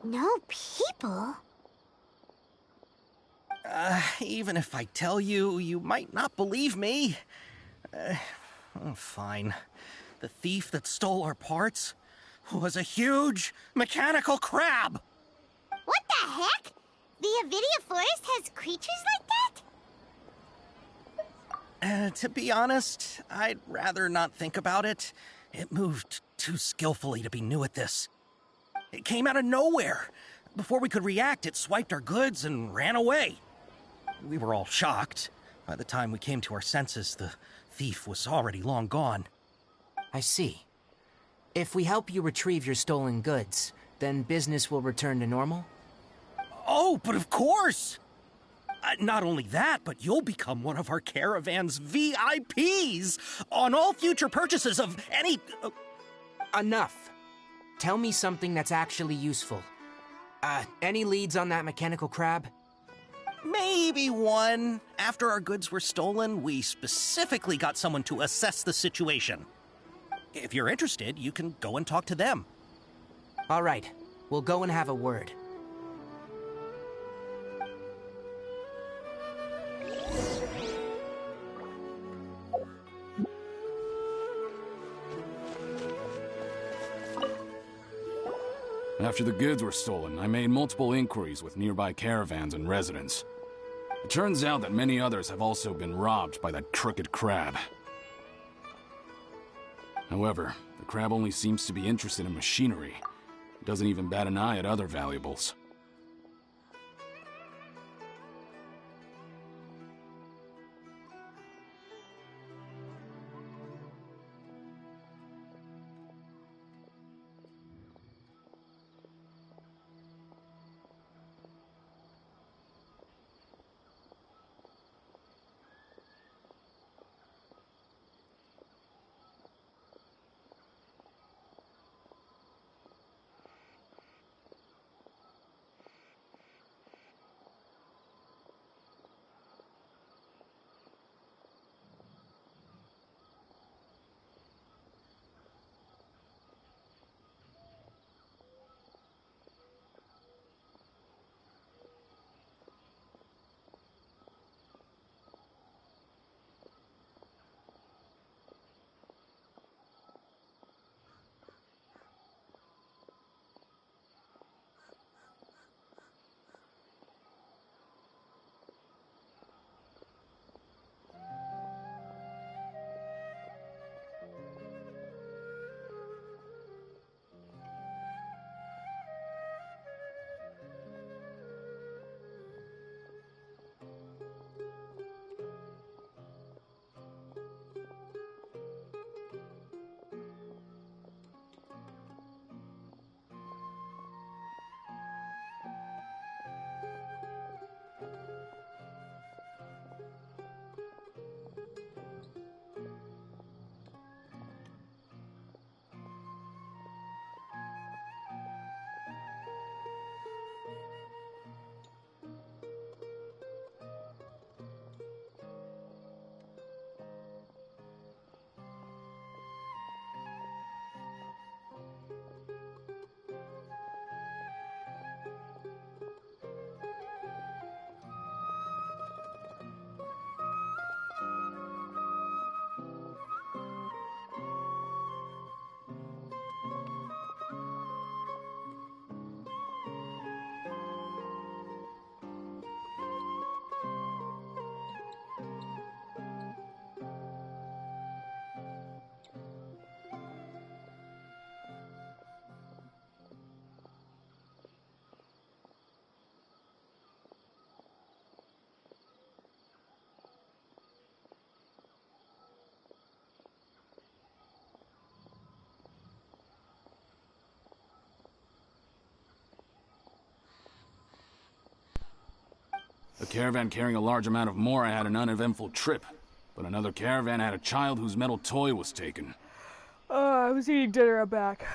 No people? Even if I tell you, you might not believe me. Fine. The thief that stole our parts was a huge mechanical crab! What the heck? The Avidia Forest has creatures like that? To be honest, I'd rather not think about it. It moved too skillfully to be new at this. It came out of nowhere. Before we could react, it swiped our goods and ran away. We were all shocked. By the time we came to our senses, the thief was already long gone. I see. If we help you retrieve your stolen goods, then business will return to normal? Oh, but of course! Not only that, but you'll become one of our caravan's VIPs on all future purchases of any... Enough. Tell me something that's actually useful. Any leads on that mechanical crab? Maybe one. After our goods were stolen, we specifically got someone to assess the situation. If you're interested, you can go and talk to them. All right. We'll go and have a word. After the goods were stolen, I made multiple inquiries with nearby caravans and residents. It turns out that many others have also been robbed by that crooked crab. However, the crab only seems to be interested in machinery. It doesn't even bat an eye at other valuables. A caravan carrying a large amount of Mora had an uneventful trip, but another caravan had a child whose metal toy was taken. I was eating dinner, I'm back.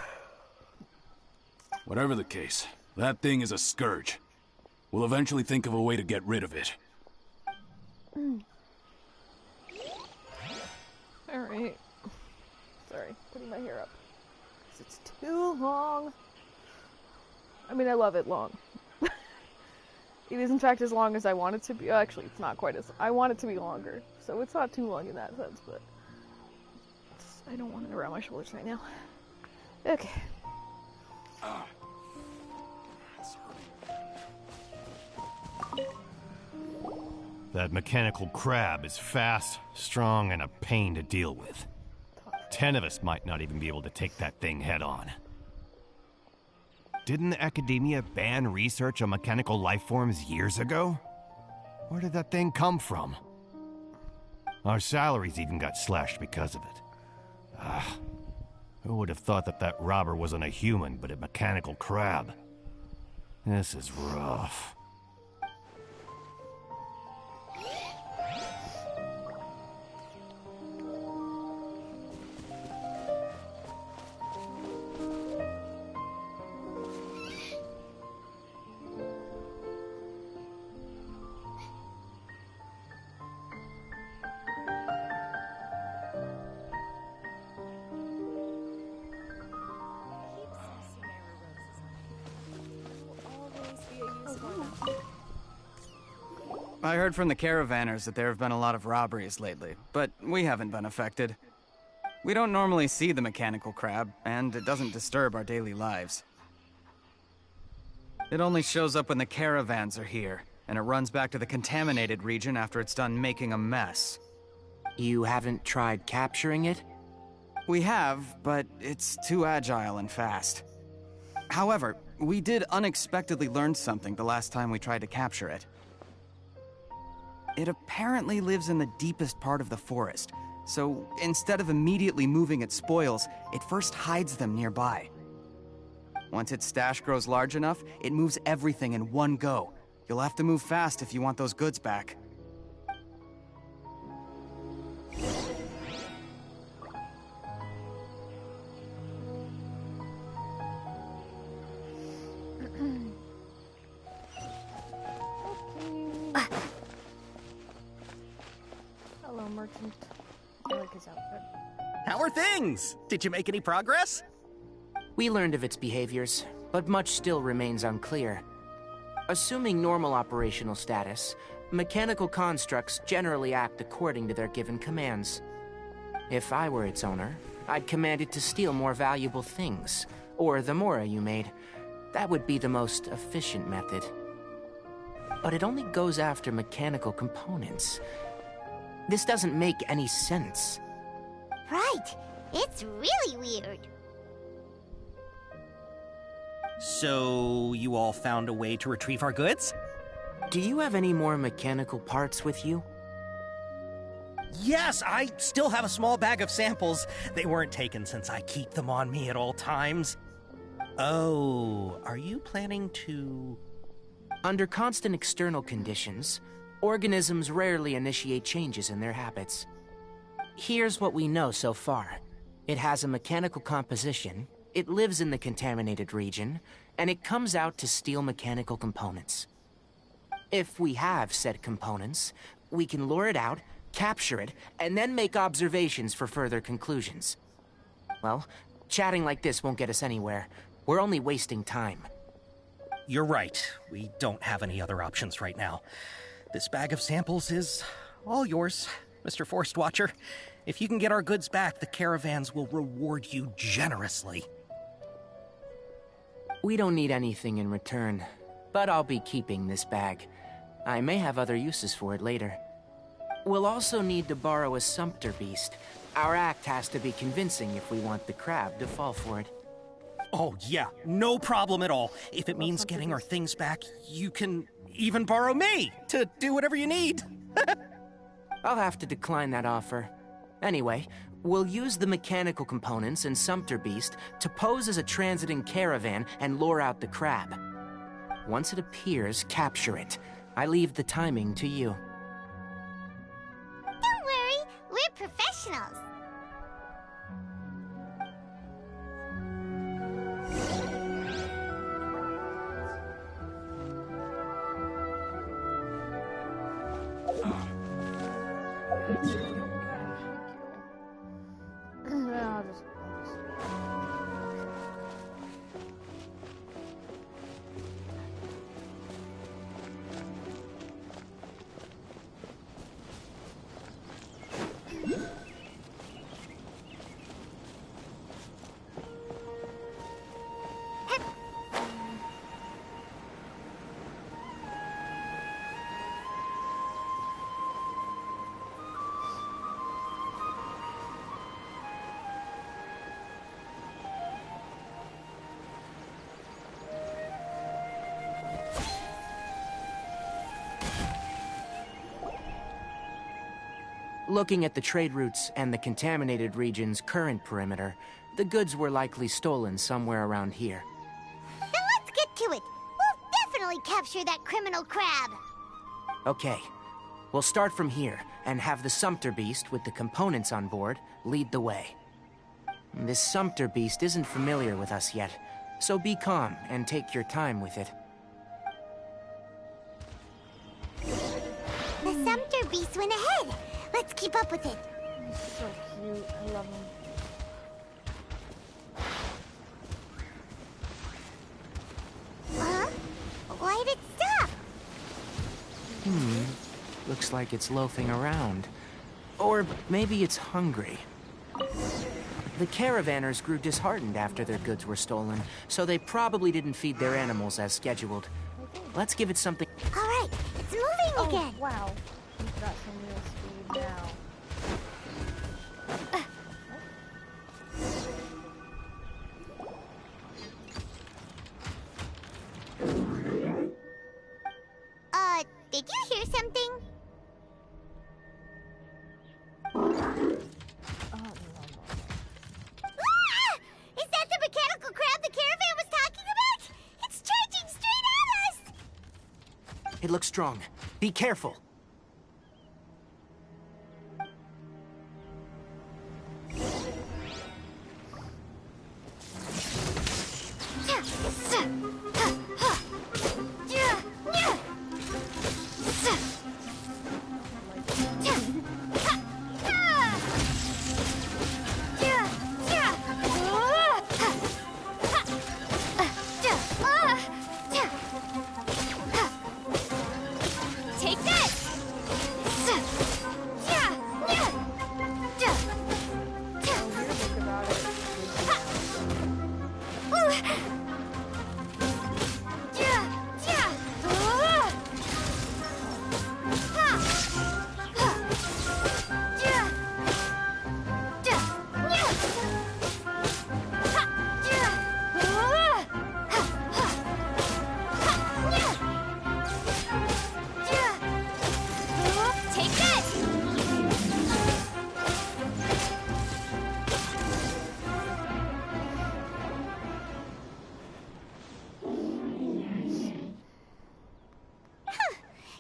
Whatever the case, that thing is a scourge. We'll eventually think of a way to get rid of it. Alright. Sorry, putting my hair up. 'Cause it's too long. I mean, I love it long. It is in fact as long as I want it to be. Actually, it's not quite as... I want it to be longer. So it's not too long in that sense, but... I don't want it around my shoulders right now. Okay. That mechanical crab is fast, strong, and a pain to deal with. 10 of us might not even be able to take that thing head on. Didn't the academia ban research on mechanical life forms years ago? Where did that thing come from? Our salaries even got slashed because of it. Who would have thought that that robber wasn't a human, but a mechanical crab? This is rough. I heard from the caravanners that there have been a lot of robberies lately, but we haven't been affected. We don't normally see the mechanical crab, and it doesn't disturb our daily lives. It only shows up when the caravans are here, and it runs back to the contaminated region after it's done making a mess. You haven't tried capturing it? We have, but it's too agile and fast. However, we did unexpectedly learn something the last time we tried to capture it. It apparently lives in the deepest part of the forest, so instead of immediately moving its spoils, it first hides them nearby. Once its stash grows large enough, it moves everything in one go. You'll have to move fast if you want those goods back. Hello, merchant. I like his outfit. How are things? Did you make any progress? We learned of its behaviors, but much still remains unclear. Assuming normal operational status, mechanical constructs generally act according to their given commands. If I were its owner, I'd command it to steal more valuable things, or the mora you made. That would be the most efficient method. But it only goes after mechanical components. This doesn't make any sense. Right. It's really weird. So, you all found a way to retrieve our goods? Do you have any more mechanical parts with you? Yes, I still have a small bag of samples. They weren't taken since I keep them on me at all times. Oh, are you planning to... Under constant external conditions, organisms rarely initiate changes in their habits. Here's what we know so far. It has a mechanical composition, it lives in the contaminated region, and it comes out to steal mechanical components. If we have said components, we can lure it out, capture it, and then make observations for further conclusions. Well, chatting like this won't get us anywhere. We're only wasting time. You're right. We don't have any other options right now. This bag of samples is all yours, Mr. Forest Watcher. If you can get our goods back, the caravans will reward you generously. We don't need anything in return, but I'll be keeping this bag. I may have other uses for it later. We'll also need to borrow a sumpter beast. Our act has to be convincing if we want the crab to fall for it. Oh, yeah, no problem at all. If it means getting our things back, you can even borrow me to do whatever you need. I'll have to decline that offer. Anyway, we'll use the mechanical components and Sumpter Beast to pose as a transiting caravan and lure out the crab. Once it appears, capture it. I leave the timing to you. Don't worry, we're professionals. Looking at the trade routes and the contaminated region's current perimeter, the goods were likely stolen somewhere around here. Then let's get to it. We'll definitely capture that criminal crab. Okay. We'll start from here and have the Sumpter Beast with the components on board lead the way. This Sumpter Beast isn't familiar with us yet, so be calm and take your time with it. The Sumpter Beast went ahead. Let's keep up with it. He's so cute. I love him. Huh? Why'd it stop? Looks like it's loafing around. Or maybe it's hungry. The caravanners grew disheartened after their goods were stolen, so they probably didn't feed their animals as scheduled. Let's give it something. All right, it's moving again. Wow. He's got some real speed now. Did you hear something? Ah! Is that the mechanical crab the caravan was talking about? It's charging straight at us! It looks strong. Be careful. Take this! Take this!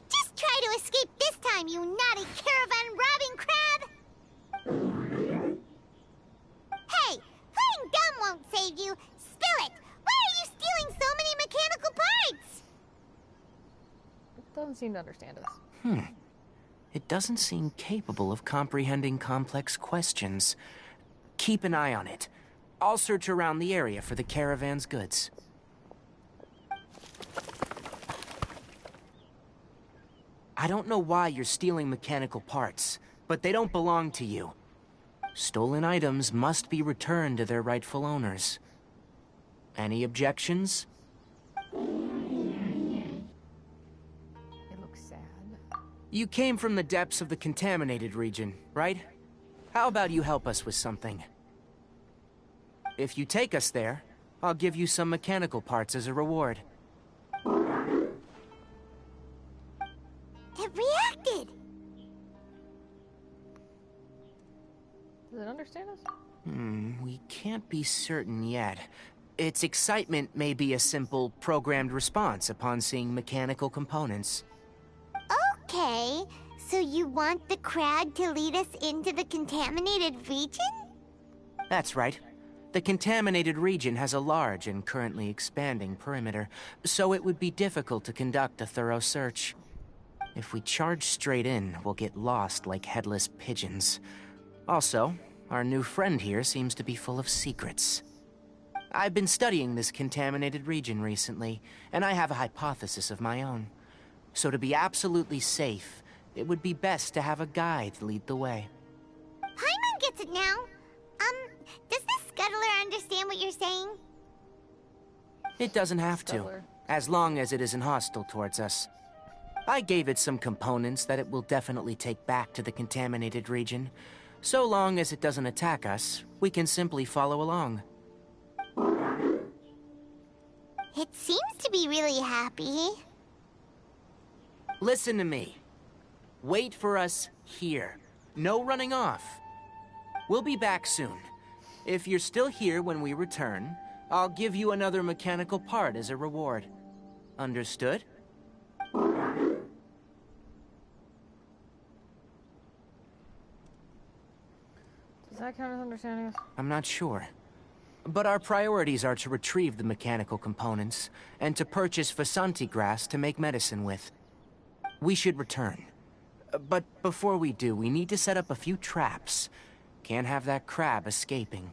Just try to escape this time, you naughty caravan-robbing crab! Hey, playing dumb won't save you. Spill it! Why are you stealing so many mechanical parts? It doesn't seem to understand us. It doesn't seem capable of comprehending complex questions. Keep an eye on it. I'll search around the area for the caravan's goods. I don't know why you're stealing mechanical parts, but they don't belong to you. Stolen items must be returned to their rightful owners. Any objections? It looks sad. You came from the depths of the contaminated region, right? How about you help us with something? If you take us there, I'll give you some mechanical parts as a reward. It reacted! Does it understand us? We can't be certain yet. Its excitement may be a simple, programmed response upon seeing mechanical components. Okay, so you want the crab to lead us into the contaminated region? That's right. The contaminated region has a large and currently expanding perimeter, so it would be difficult to conduct a thorough search. If we charge straight in, we'll get lost like headless pigeons. Also, our new friend here seems to be full of secrets. I've been studying this contaminated region recently, and I have a hypothesis of my own. So to be absolutely safe, it would be best to have a guide lead the way. Paimon gets it now. Does the scuttler understand what you're saying? It doesn't have to, as long as it isn't hostile towards us. I gave it some components that it will definitely take back to the contaminated region. So long as it doesn't attack us, we can simply follow along. It seems to be really happy. Listen to me. Wait for us here. No running off. We'll be back soon. If you're still here when we return, I'll give you another mechanical part as a reward. Understood? Does that count as understanding us? I'm not sure. But our priorities are to retrieve the mechanical components, and to purchase Vasanti grass to make medicine with. We should return. But before we do, we need to set up a few traps. Can't have that crab escaping.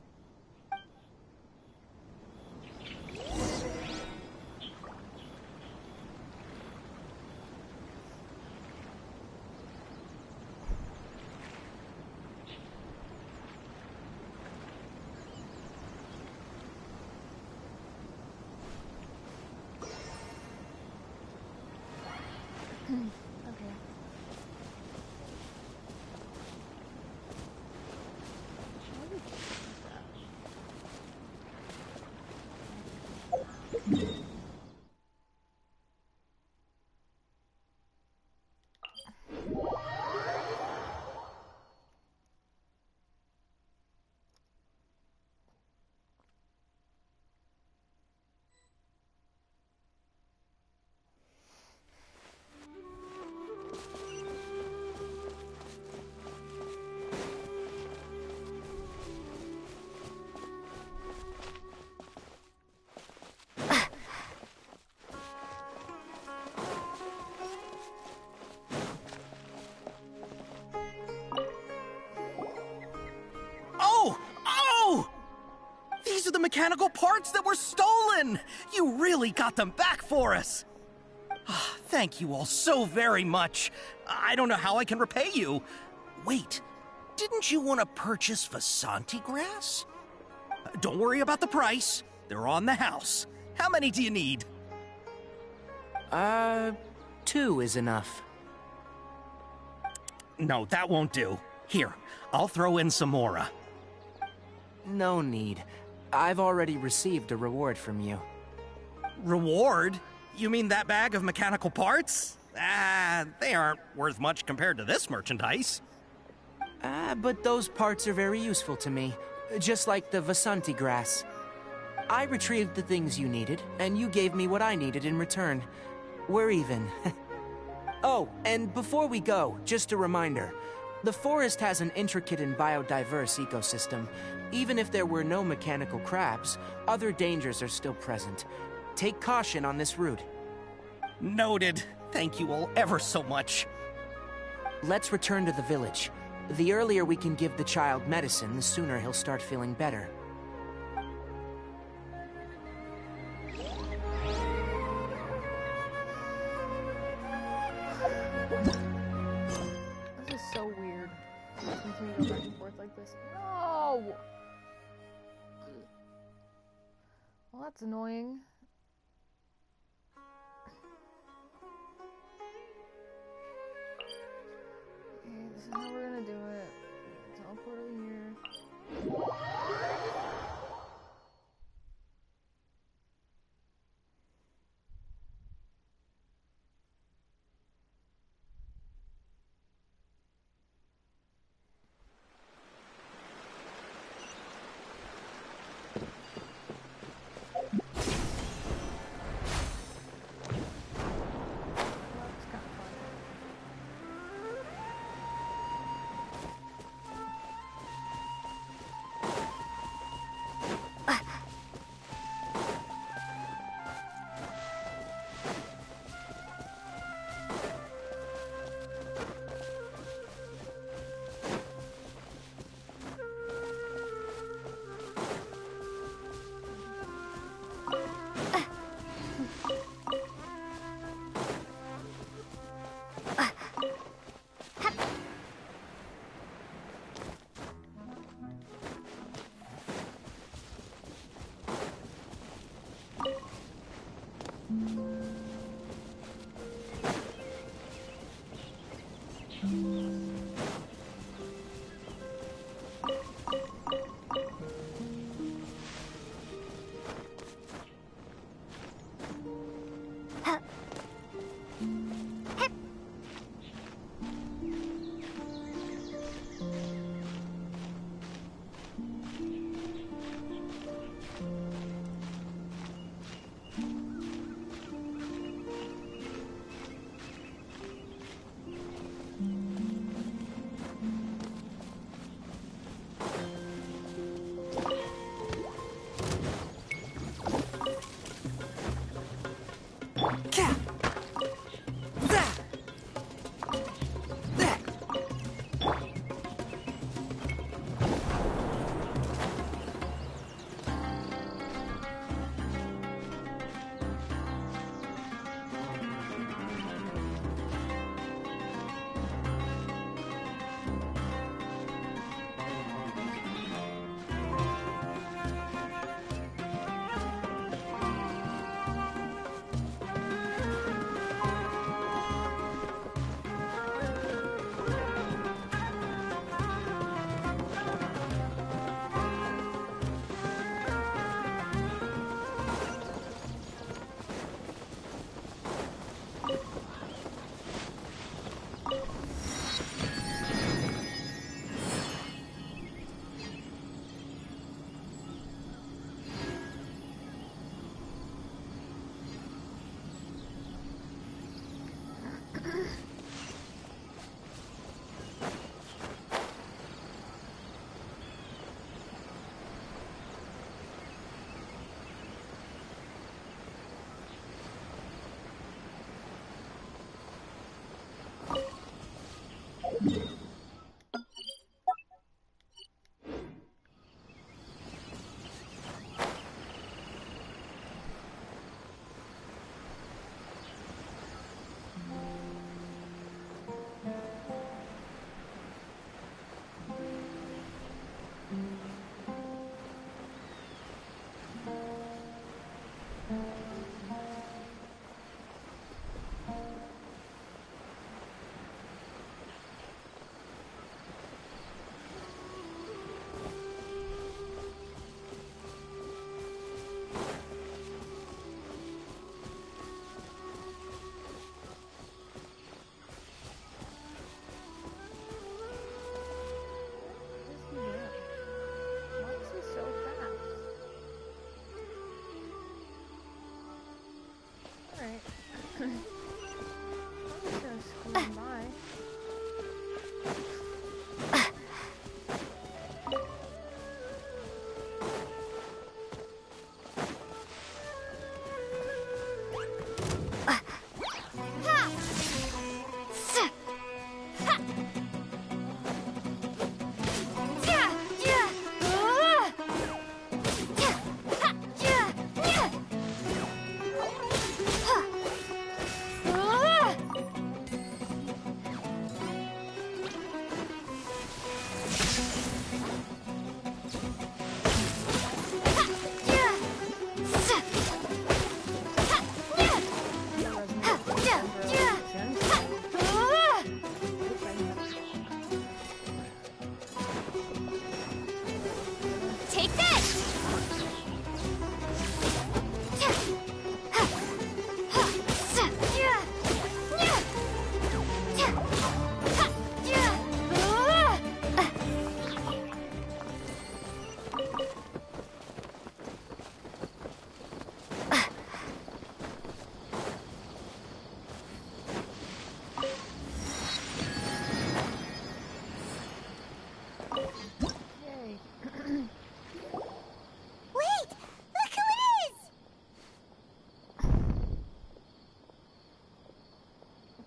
Mechanical parts that were stolen! You really got them back for us! Thank you all so very much. I don't know how I can repay you. Wait, didn't you want to purchase Vasanti grass? Don't worry about the price. They're on the house. How many do you need? 2 is enough. No, that won't do. Here, I'll throw in some more. No need. I've already received a reward from you. Reward? You mean that bag of mechanical parts? They aren't worth much compared to this merchandise. But those parts are very useful to me, just like the Vasanti grass. I retrieved the things you needed, and you gave me what I needed in return. We're even. Oh, and before we go, just a reminder. The forest has an intricate and biodiverse ecosystem. Even if there were no mechanical crabs, other dangers are still present. Take caution on this route. Noted. Thank you all ever so much. Let's return to the village. The earlier we can give the child medicine, the sooner he'll start feeling better. This is so weird. Continue to go back and forth like this. No! Well, that's annoying. Okay, this is how we're gonna do it. Teleport over here.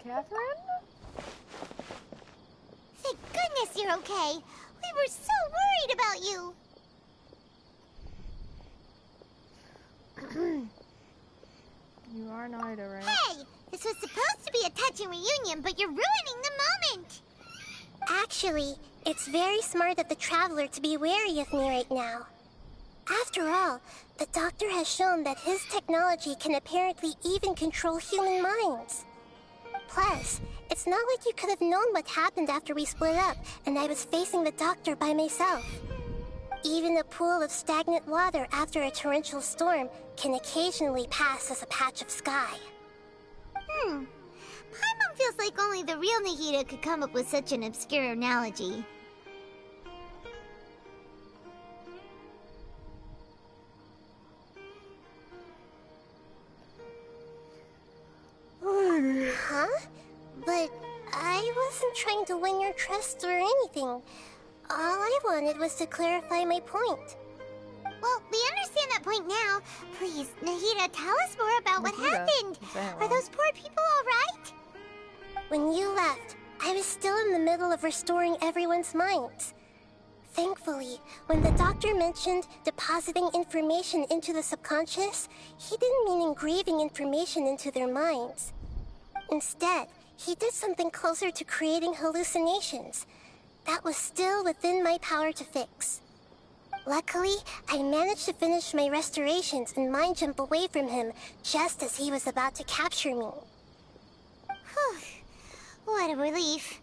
Catherine? Thank goodness you're okay. We were so worried about you. You are Naida, right? Hey! This was supposed to be a touching reunion, but you're ruining the moment! Actually, it's very smart of the Traveler to be wary of me right now. After all, the Doctor has shown that his technology can apparently even control human minds. Plus, it's not like you could have known what happened after we split up and I was facing the Doctor by myself. Even a pool of stagnant water after a torrential storm can occasionally pass as a patch of sky. Paimon feels like only the real Nahida could come up with such an obscure analogy. Huh? But I wasn't trying to win your trust or anything. All I wanted was to clarify my point. Well, we understand that point now. Please, Nahida, tell us more about what happened. Are those poor people alright? When you left, I was still in the middle of restoring everyone's minds. Thankfully, when the doctor mentioned depositing information into the subconscious, he didn't mean engraving information into their minds. Instead, he did something closer to creating hallucinations. That was still within my power to fix. Luckily, I managed to finish my restorations and mind jump away from him just as he was about to capture me. Whew. What a relief.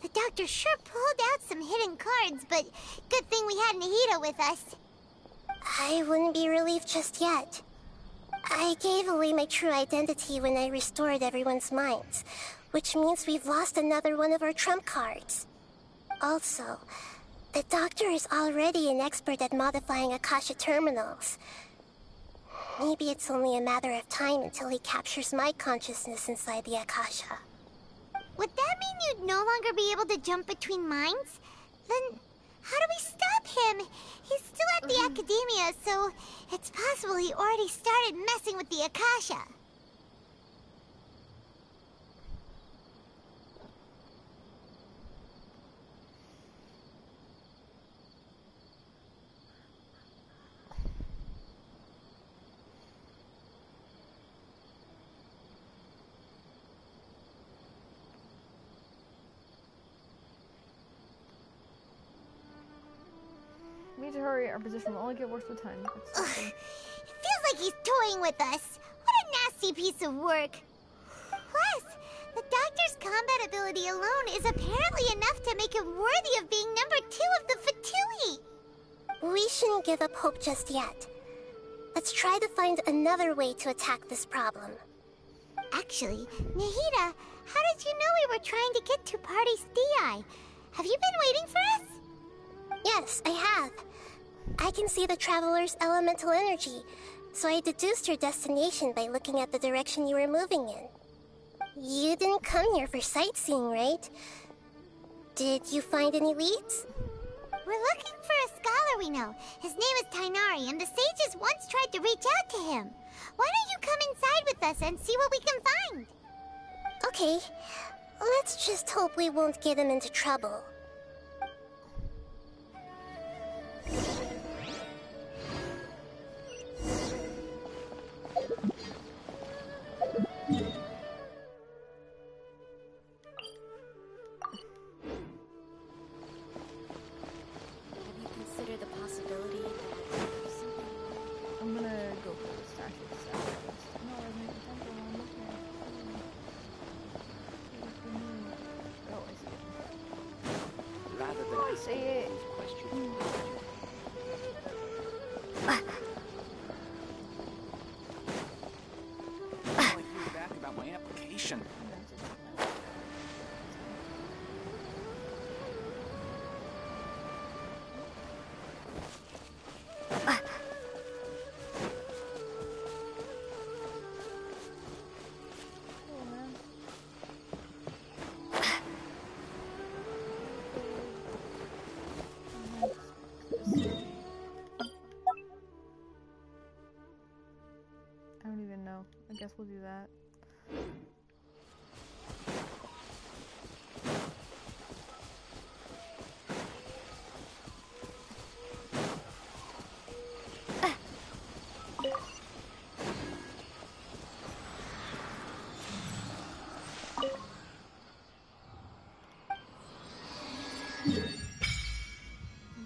The doctor sure pulled out some hidden cards, but good thing we had Nahida with us. I wouldn't be relieved just yet. I gave away my true identity when I restored everyone's minds, which means we've lost another one of our trump cards. Also, the doctor is already an expert at modifying Akasha terminals. Maybe it's only a matter of time until he captures my consciousness inside the Akasha. Would that mean you'd no longer be able to jump between minds? Then how do we stop him? He's still at the academia, so it's possible he already started messing with the Akasha. We need to hurry. Our position will only get worse with time. It feels like he's toying with us. What a nasty piece of work. Plus, the doctor's combat ability alone is apparently enough to make him worthy of being number 2 of the Fatui. We shouldn't give up hope just yet. Let's try to find another way to attack this problem. Actually, Nahida, how did you know we were trying to get to Party Stei? Have you been waiting for us? Yes, I have. I can see the traveler's elemental energy, so I deduced your destination by looking at the direction you were moving in. You didn't come here for sightseeing, right? Did you find any leads? We're looking for a scholar we know. His name is Tainari, and the sages once tried to reach out to him. Why don't you come inside with us and see what we can find? Okay, let's just hope we won't get him into trouble. I guess we'll do that.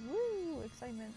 Woo! Excitement.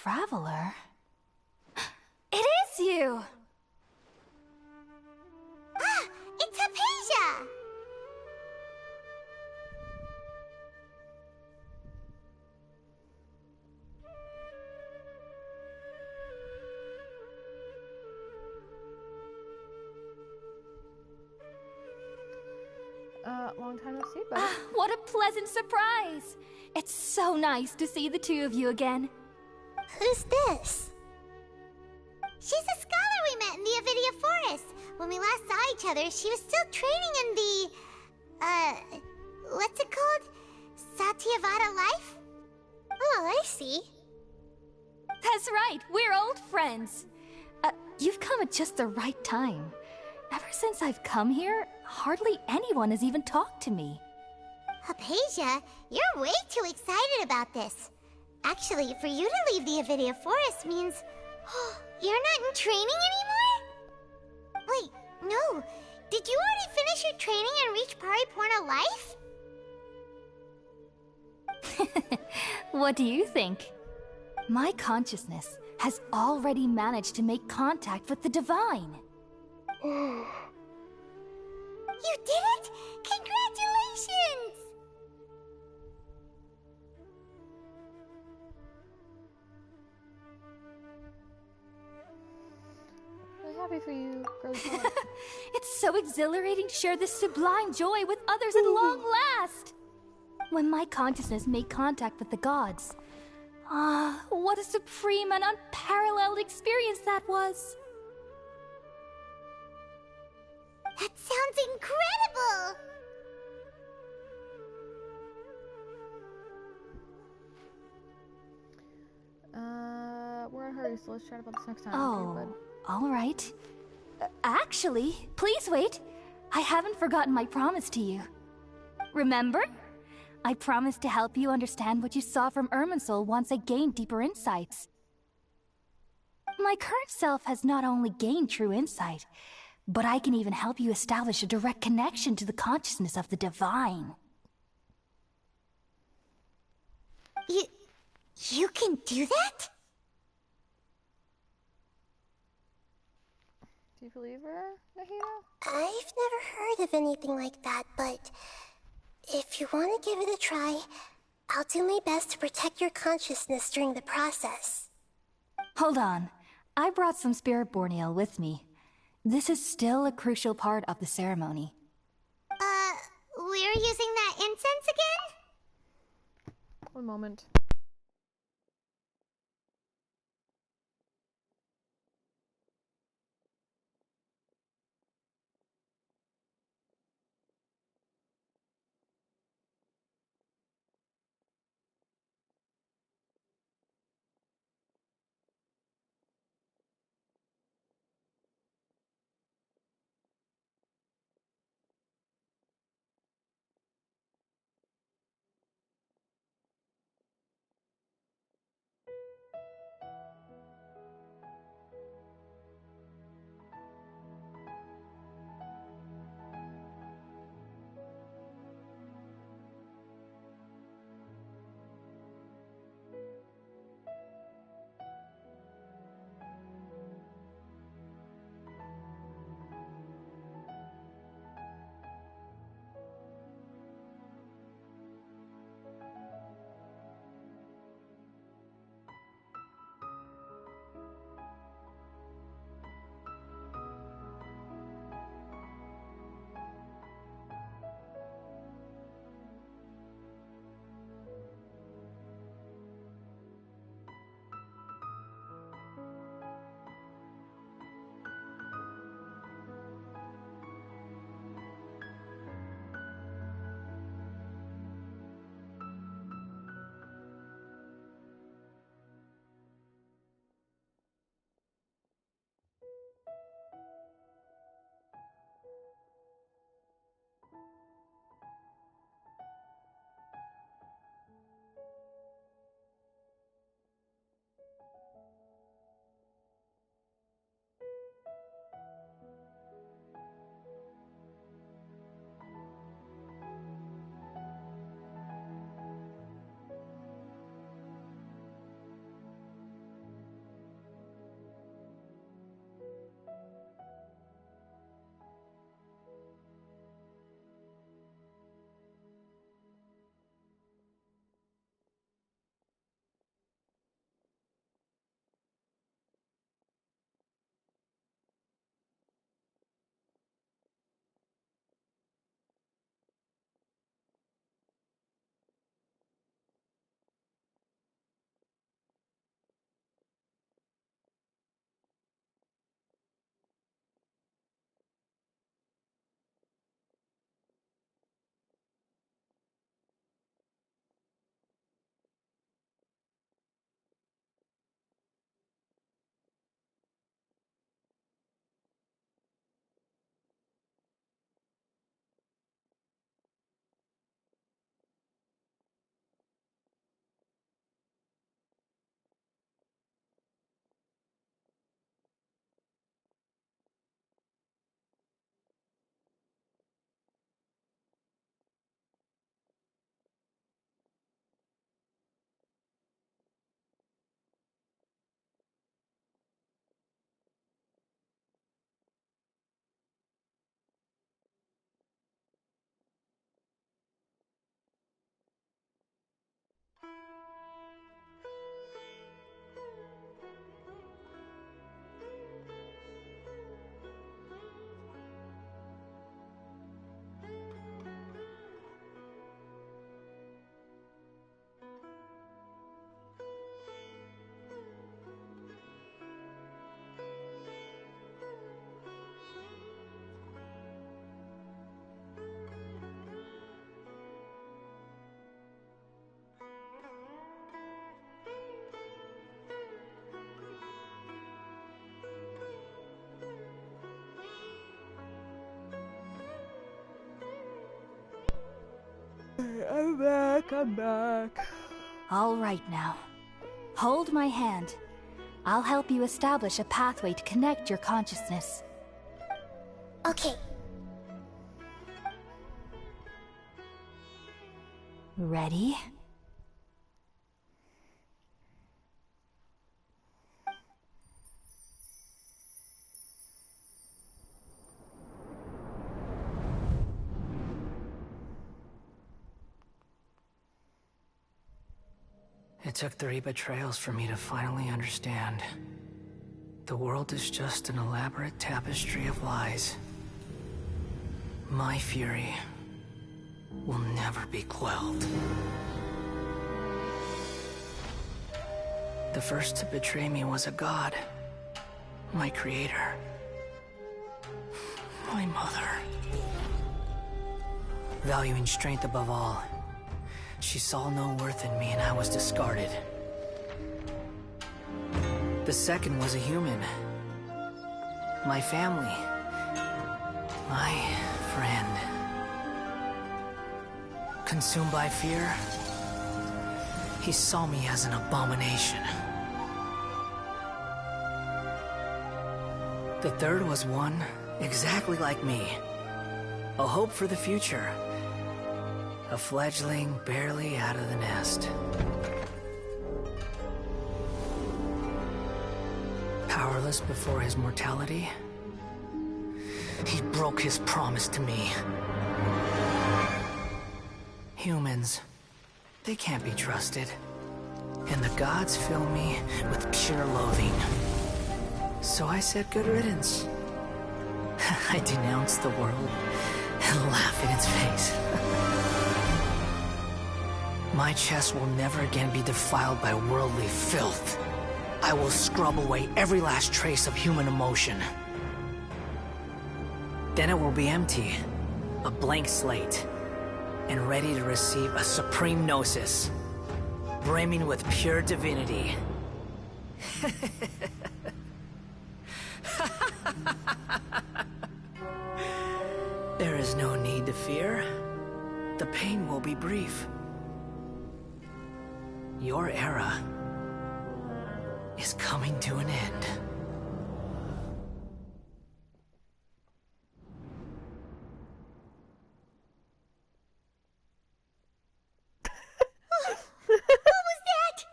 traveler? It is you! Ah! It's Hypatia! Long time no see, buddy. Ah, what a pleasant surprise! It's so nice to see the two of you again. Who's this? She's a scholar we met in the Avidia Forest. When we last saw each other, she was still training in the... what's it called? Satyavada life? Oh, I see. That's right, we're old friends. You've come at just the right time. Ever since I've come here, hardly anyone has even talked to me. Hypatia, you're way too excited about this. Actually, for you to leave the Avidia Forest means... you're not in training anymore? Wait, no. Did you already finish your training and reach Paripurna life? What do you think? My consciousness has already managed to make contact with the divine. You did it! Congratulations! I'm happy for you, girly pop. It's so exhilarating to share this sublime joy with others at long last! When my consciousness made contact with the gods, what a supreme and unparalleled experience that was! That sounds incredible! We're in a hurry, so let's chat about this next time. Oh, Okay, bud? all right. Actually, please wait. I haven't forgotten my promise to you. Remember? I promised to help you understand what you saw from Irminsul once I gained deeper insights. My current self has not only gained true insight, but I can even help you establish a direct connection to the consciousness of the divine. You can do that? Do you believe her, Nahida? I've never heard of anything like that, but if you want to give it a try, I'll do my best to protect your consciousness during the process. Hold on. I brought some spirit-born ale with me. This is still a crucial part of the ceremony. We're using that incense again? One moment. I'm back. All right now. Hold my hand. I'll help you establish a pathway to connect your consciousness. Okay. Ready? It took 3 betrayals for me to finally understand. The world is just an elaborate tapestry of lies. My fury will never be quelled. The first to betray me was a god. My creator. My mother. Valuing strength above all, she saw no worth in me and I was discarded. The second was a human. My family. My friend. Consumed by fear, he saw me as an abomination. The third was one exactly like me. A hope for the future. A fledgling barely out of the nest. Powerless before his mortality, he broke his promise to me. Humans, they can't be trusted. And the gods fill me with pure loathing. So I said good riddance. I denounced the world and laughed in its face. My chest will never again be defiled by worldly filth. I will scrub away every last trace of human emotion. Then it will be empty, a blank slate, and ready to receive a supreme gnosis, brimming with pure divinity. There is no need to fear. The pain will be brief. Your era is coming to an end. What was that?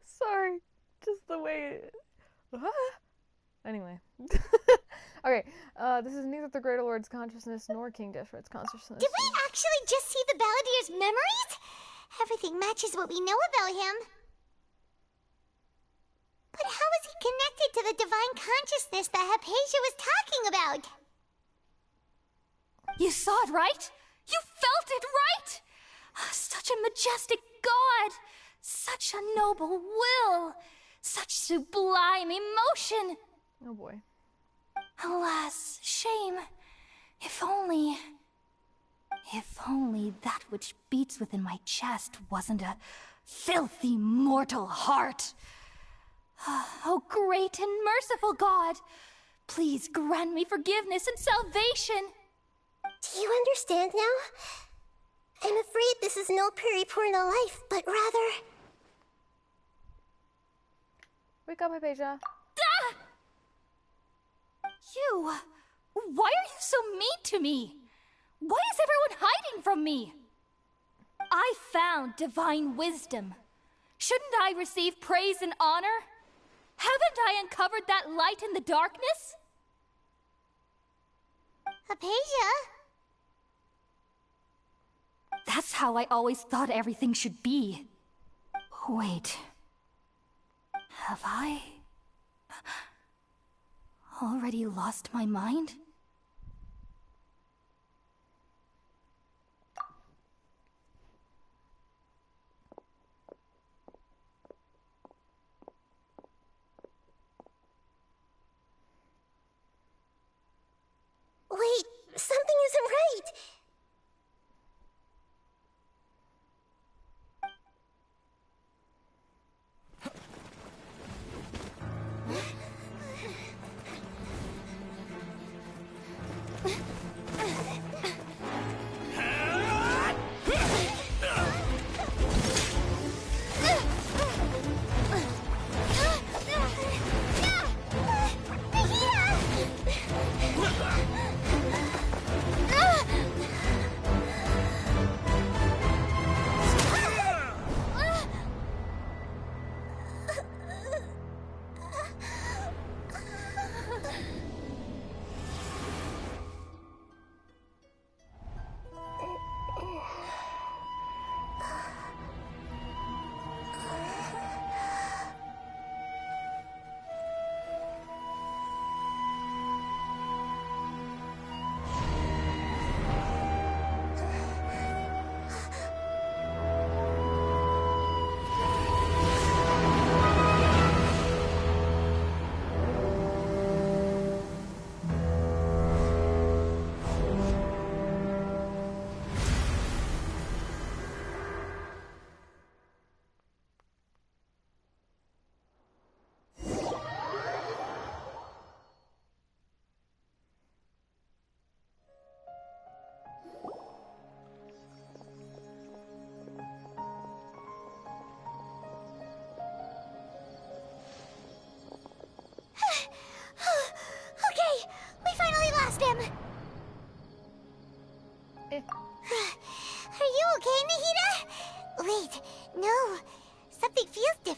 Sorry, just the way it... Anyway. Okay, this is neither the Greater Lord's consciousness nor King Deshret's consciousness. Did we actually just see the Balladeer's memories? Everything matches what we know about him. But how is he connected to the divine consciousness that Hypatia was talking about? You saw it, right? You felt it, right? Such a majestic god! Such a noble will! Such sublime emotion! Oh boy. Alas, shame. If only that which beats within my chest wasn't a filthy mortal heart. Oh, great and merciful God, please grant me forgiveness and salvation. Do you understand now? I'm afraid this is no Purna life, but rather... Wake up, Hypatia. Ah! You... Why are you so mean to me? Why is everyone hiding from me? I found divine wisdom. Shouldn't I receive praise and honor? Haven't I uncovered that light in the darkness? Hypatia? That's how I always thought everything should be. Wait. Have I... already lost my mind? Wait, something isn't right.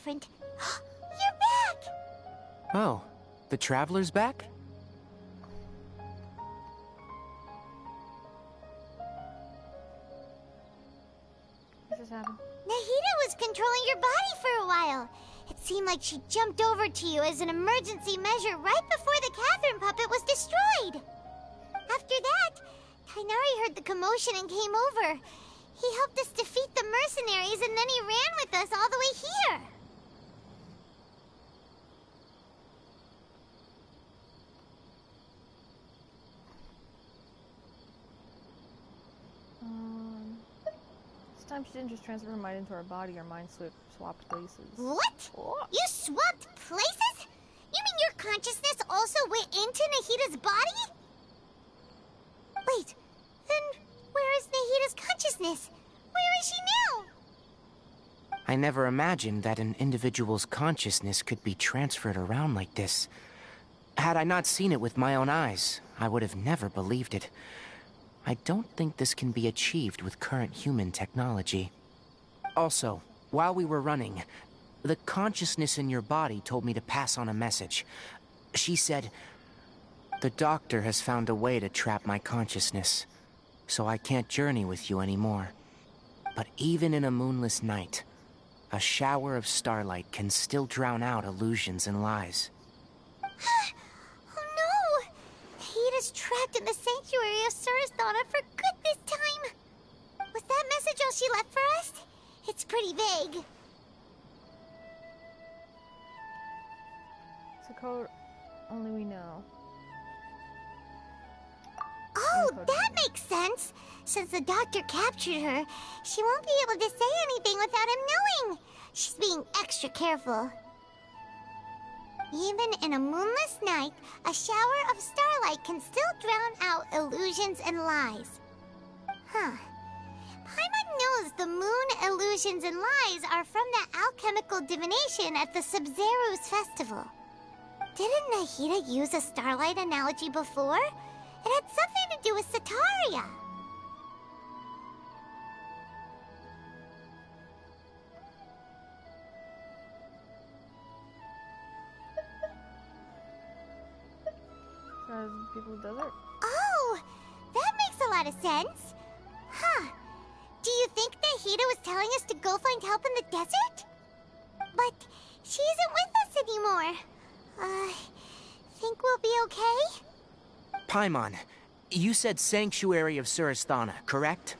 different. You're back! Oh, the Traveler's back? What just happened? Nahida was controlling your body for a while. It seemed like she jumped over to you as an emergency measure right before the Catherine puppet was destroyed. After that, Tainari heard the commotion and came over. He helped us defeat the mercenaries and then he ran with us all the way here. This time she didn't just transfer her mind into our body, our mind swapped places. What? You swapped places? You mean your consciousness also went into Nahida's body? Wait, then where is Nahida's consciousness? Where is she now? I never imagined that an individual's consciousness could be transferred around like this. Had I not seen it with my own eyes, I would have never believed it. I don't think this can be achieved with current human technology. Also, while we were running, the consciousness in your body told me to pass on a message. She said, "The doctor has found a way to trap my consciousness, so I can't journey with you anymore. But even in a moonless night, a shower of starlight can still drown out illusions and lies." Oh no! Nahida's trapped in the sanctuary of Suristhana for good this time. Was that message all she left for us? It's pretty vague. It's a code only we know. Oh, that makes sense. Since the doctor captured her, she won't be able to say anything without him knowing. She's being extra careful. Even in a moonless night, a shower of starlight can still drown out illusions and lies. Huh. Paimon knows the moon illusions and lies are from the alchemical divination at the Sub-Zero's festival. Didn't Nahida use a starlight analogy before? It had something to do with Sataria. As people of the desert? Oh, that makes a lot of sense. Huh. Do you think Nahida was telling us to go find help in the desert? But she isn't with us anymore. Think we'll be okay? Paimon, you said Sanctuary of Suristhana, correct?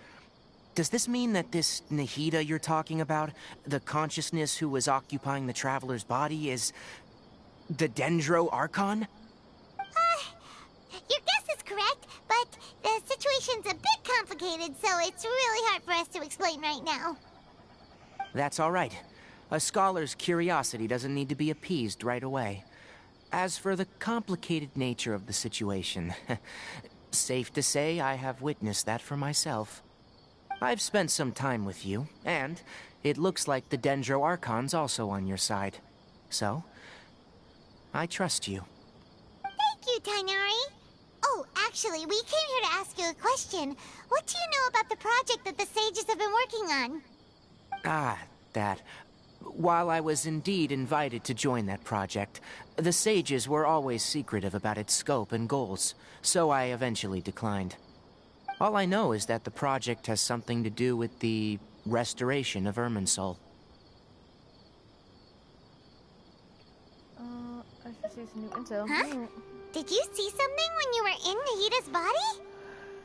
Does this mean that this Nahida you're talking about, the consciousness who was occupying the Traveler's body, is the Dendro Archon? Your guess is correct, but the situation's a bit complicated, so it's really hard for us to explain right now. That's all right. A scholar's curiosity doesn't need to be appeased right away. As for the complicated nature of the situation, safe to say I have witnessed that for myself. I've spent some time with you, and it looks like the Dendro Archon's also on your side. So, I trust you. Thank you, Tainari. Oh, actually, we came here to ask you a question. What do you know about the project that the sages have been working on? Ah, that. While I was indeed invited to join that project, the sages were always secretive about its scope and goals, so I eventually declined. All I know is that the project has something to do with the restoration of Irminsul. I should see some new intel. Huh? Did you see something when you were in Nahida's body?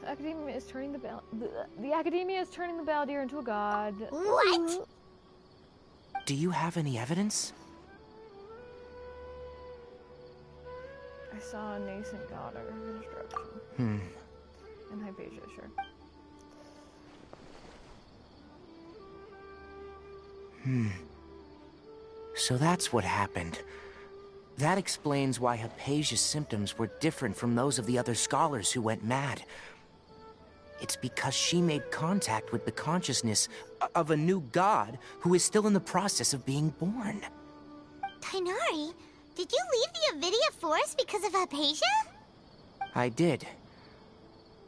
The academia is turning the academia is turning the Baldir into a god. What? Do you have any evidence? I saw a nascent god under construction. In Hypatia, sure. So that's what happened. That explains why Hypatia's symptoms were different from those of the other scholars who went mad. It's because she made contact with the consciousness of a new god who is still in the process of being born. Tainari, did you leave the Avidia Forest because of Hypatia? I did.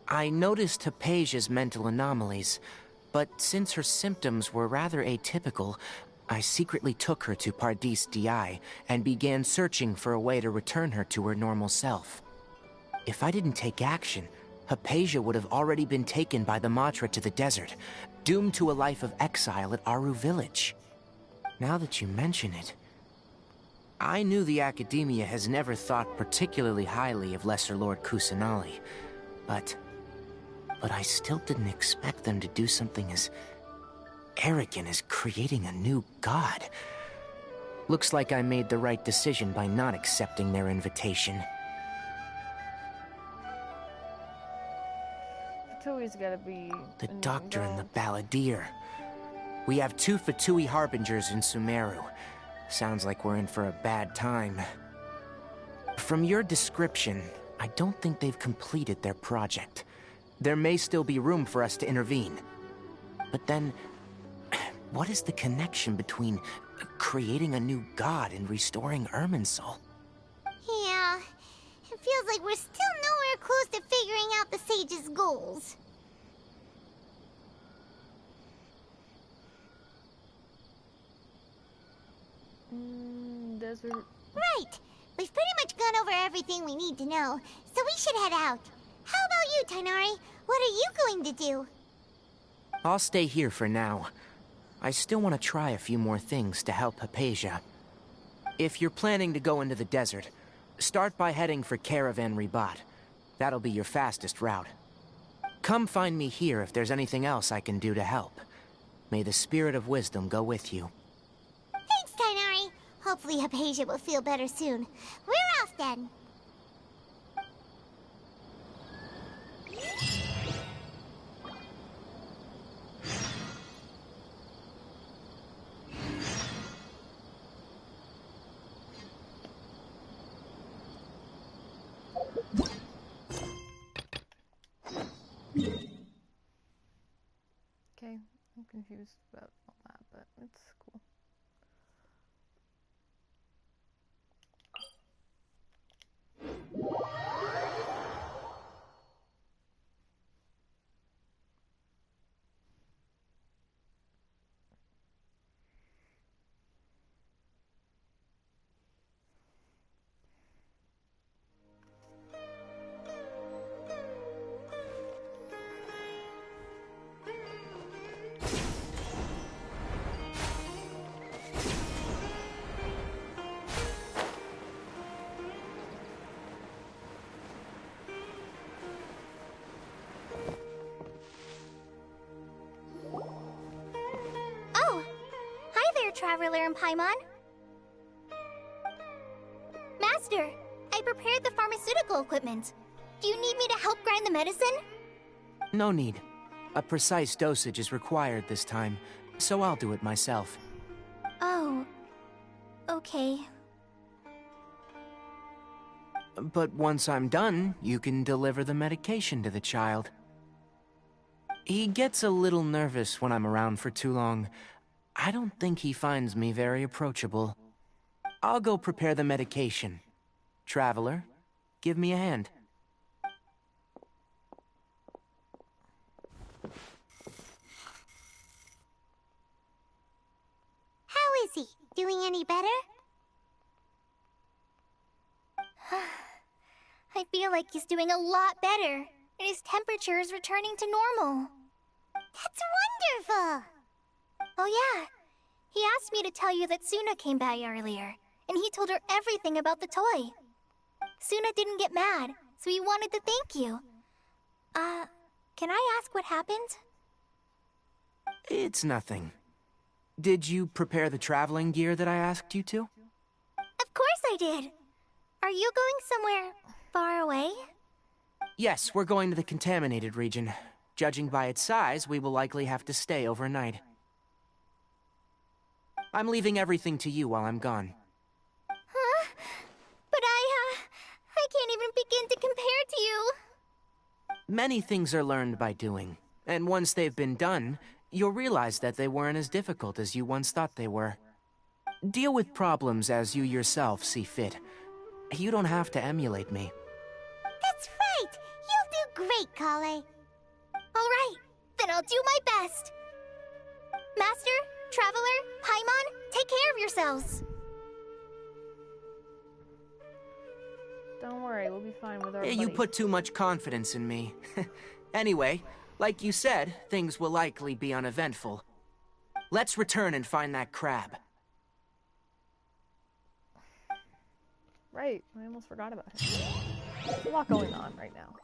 I noticed Hypatia's mental anomalies, but since her symptoms were rather atypical, I secretly took her to Pardis Di and began searching for a way to return her to her normal self. If I didn't take action, Hypatia would have already been taken by the Matra to the desert, doomed to a life of exile at Aru village. Now that you mention it, I knew the Academia has never thought particularly highly of Lesser Lord Kusanali, but I still didn't expect them to do something as arrogant as creating a new god. Looks like I made the right decision by not accepting their invitation. Fatui's gotta be The Doctor and the Balladeer. We have 2 Fatui Harbingers in Sumeru. Sounds like we're in for a bad time. From your description, I don't think they've completed their project. There may still be room for us to intervene. But then, what is the connection between creating a new god and restoring Irminsul? Yeah, it feels like we're still nowhere close to figuring out the sage's goals. Desert. Right. We've pretty much gone over everything we need to know, so we should head out. How about you, Tighnari? What are you going to do? I'll stay here for now. I still want to try a few more things to help Hypatia. If you're planning to go into the desert, start by heading for Caravan Ribat. That'll be your fastest route. Come find me here if there's anything else I can do to help. May the spirit of wisdom go with you. Thanks, Tighnari. Hopefully Hypatia will feel better soon. We're off then. Okay, I'm confused about all that, but it's cool. Oh! Hi there, Traveler and Paimon. Master, I prepared the pharmaceutical equipment. Do you need me to help grind the medicine? No need. A precise dosage is required this time, so I'll do it myself. Oh. Okay. But once I'm done, you can deliver the medication to the child. He gets a little nervous when I'm around for too long. I don't think he finds me very approachable. I'll go prepare the medication. Traveler, give me a hand. How is he? Doing any better? I feel like he's doing a lot better, and his temperature is returning to normal. That's wonderful! Oh yeah, he asked me to tell you that Suna came by earlier, and he told her everything about the toy. Suna didn't get mad, so he wanted to thank you. Can I ask what happened? It's nothing. Did you prepare the traveling gear that I asked you to? Of course I did! Are you going somewhere far away? Yes, we're going to the contaminated region. Judging by its size, we will likely have to stay overnight. I'm leaving everything to you while I'm gone. Huh? But I can't even begin to compare to you. Many things are learned by doing, and once they've been done, you'll realize that they weren't as difficult as you once thought they were. Deal with problems as you yourself see fit. You don't have to emulate me. That's right! You'll do great, Kale. Alright, then I'll do my best. Master, Traveler, Paimon, Take care of yourselves. Don't worry, we'll be fine with our You buddy. put too much confidence in me. Anyway, like you said, things will likely be uneventful. Let's return and find that crab. Right, I almost forgot about him. There's a lot going on right now.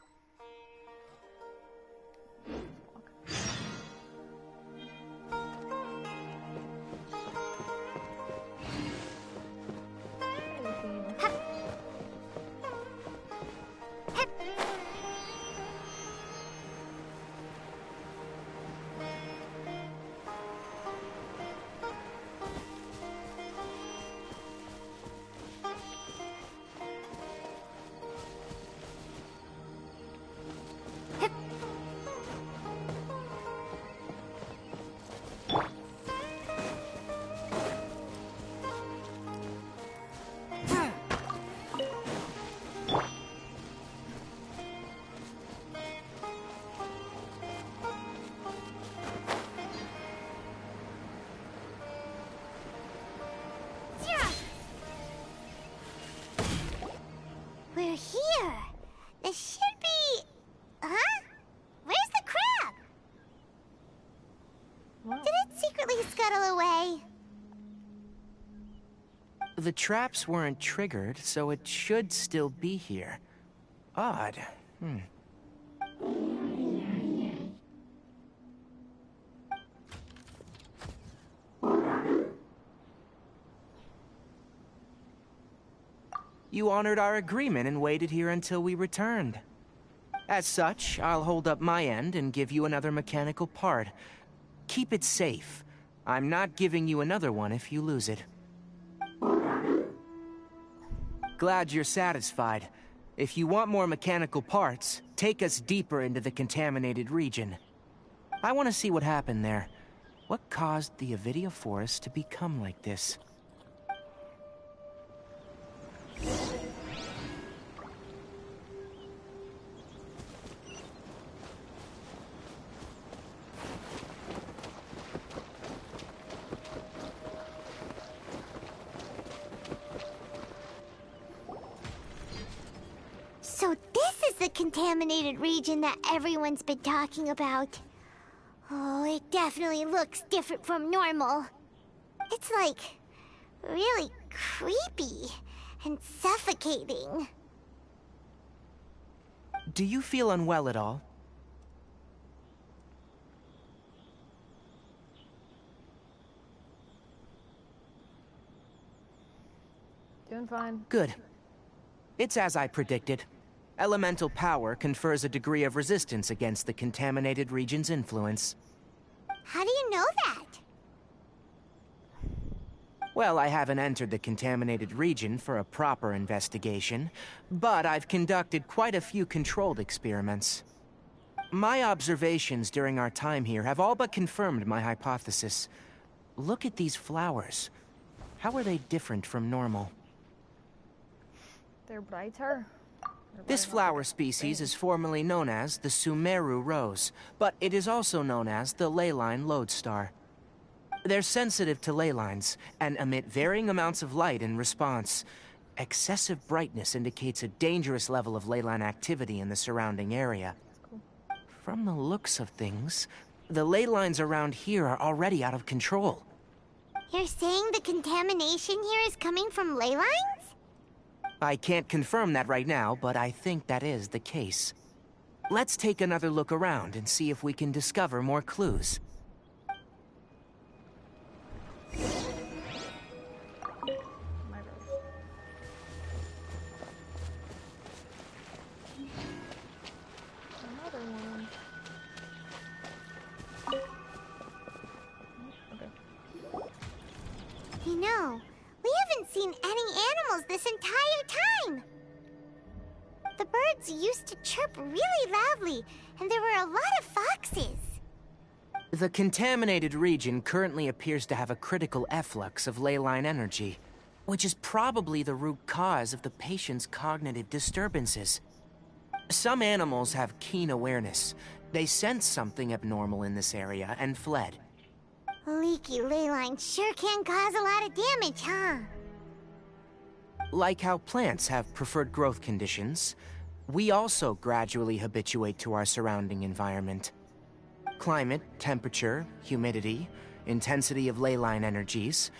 We're here. This should be... Huh? Where's the crab? What? Did it secretly scuttle away? The traps weren't triggered, so it should still be here. Odd. You honored our agreement and waited here until we returned. As such, I'll hold up my end and give you another mechanical part. Keep it safe. I'm not giving you another one if you lose it. Glad you're satisfied. If you want more mechanical parts, take us deeper into the contaminated region. I want to see what happened there. What caused the Avidia Forest to become like this? So this is the contaminated region that everyone's been talking about. Oh, it definitely looks different from normal. It's like really creepy and suffocating. Do you feel unwell at all? Doing fine. Good. It's as I predicted. Elemental power confers a degree of resistance against the contaminated region's influence. How do you know that? Well, I haven't entered the contaminated region for a proper investigation, but I've conducted quite a few controlled experiments. My observations during our time here have all but confirmed my hypothesis. Look at these flowers. How are they different from normal? They're brighter. This flower species is formerly known as the Sumeru rose, but it is also known as the leyline lodestar. They're sensitive to ley lines and emit varying amounts of light in response. Excessive brightness indicates a dangerous level of leyline activity in the surrounding area. From the looks of things, the ley lines around here are already out of control. You're saying the contamination here is coming from ley lines? I can't confirm that right now, but I think that is the case. Let's take another look around and see if we can discover more clues. Another one. Okay. You know, we haven't seen any animals this entire time. The birds used to chirp really loudly, and there were a lot of foxes. The contaminated region currently appears to have a critical efflux of leyline energy, which is probably the root cause of the patient's cognitive disturbances. Some animals have keen awareness. They sensed something abnormal in this area and fled. Leaky ley lines sure can cause a lot of damage, huh? Like how plants have preferred growth conditions, we also gradually habituate to our surrounding environment. Climate, temperature, humidity, intensity of ley line energies.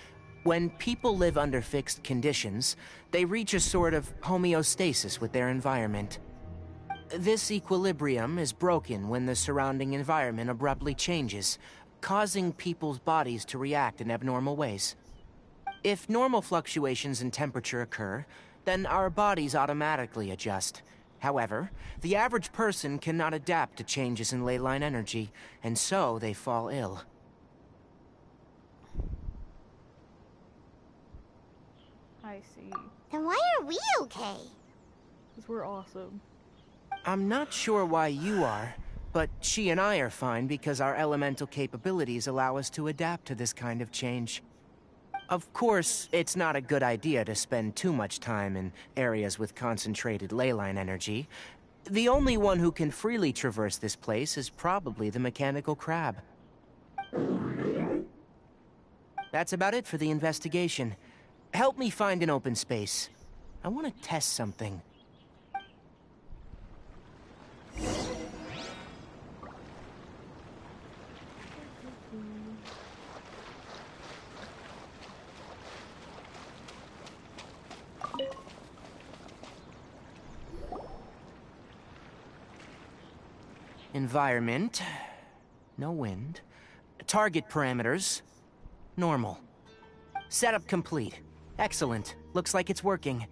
When people live under fixed conditions, they reach a sort of homeostasis with their environment. This equilibrium is broken when the surrounding environment abruptly changes, causing people's bodies to react in abnormal ways. If normal fluctuations in temperature occur, then our bodies automatically adjust. However, the average person cannot adapt to changes in ley line energy, and so they fall ill. I see. Then why are we okay? Because we're awesome. I'm not sure why you are, but she and I are fine because our elemental capabilities allow us to adapt to this kind of change. Of course, it's not a good idea to spend too much time in areas with concentrated ley line energy. The only one who can freely traverse this place is probably the mechanical crab. That's about it for the investigation. Help me find an open space. I want to test something. Environment. No wind. Target parameters. Normal. Setup complete. Excellent. Looks like it's working.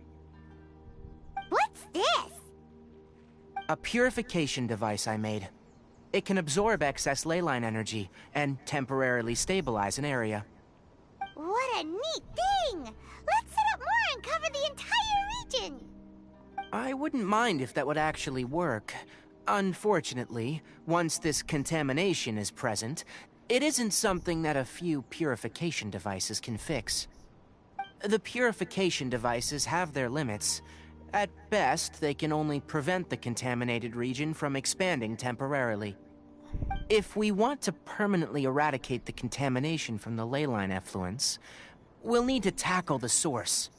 What's this? A purification device I made. It can absorb excess ley line energy and temporarily stabilize an area. What a neat thing! Let's set up more and cover the entire region! I wouldn't mind if that would actually work. Unfortunately, once this contamination is present, it isn't something that a few purification devices can fix. The purification devices have their limits. At best, they can only prevent the contaminated region from expanding temporarily. If we want to permanently eradicate the contamination from the ley line effluents, we'll need to tackle the source.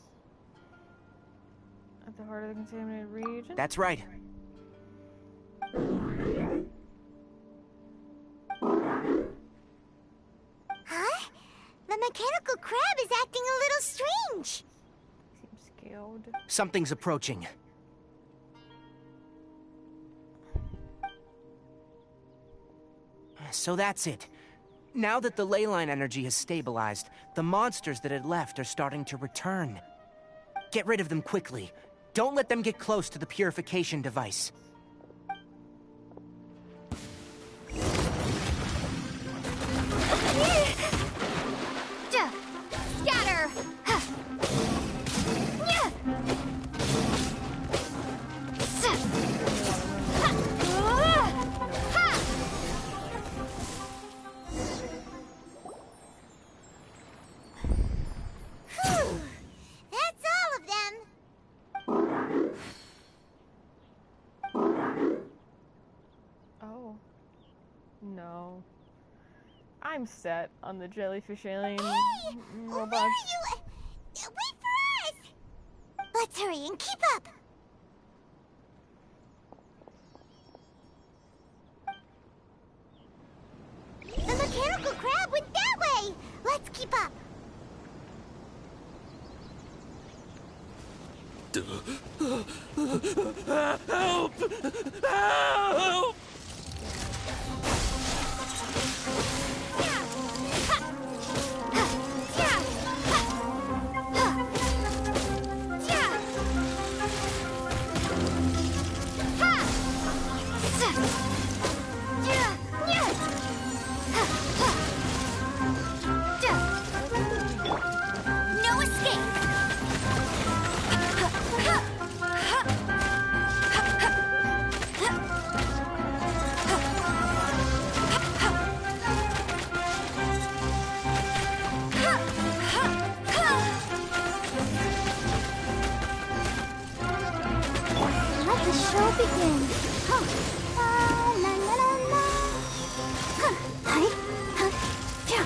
At the heart of the contaminated region? That's right. Huh? The mechanical crab is acting a little strange. Seems scaled. Something's approaching. So that's it. Now that the ley line energy has stabilized, the monsters that had left are starting to return. Get rid of them quickly. Don't let them get close to the purification device. Scatter! Phew! That's all of them! Oh. No. I'm set on the jellyfish alien Hey! robot. Where are you? Wait for us! Let's hurry and keep up! The mechanical crab went that way! Let's keep up! Help! Help! No escape! Let the show begin. Huh. La, la, la, la. Huh. Hi. Huh. Yeah.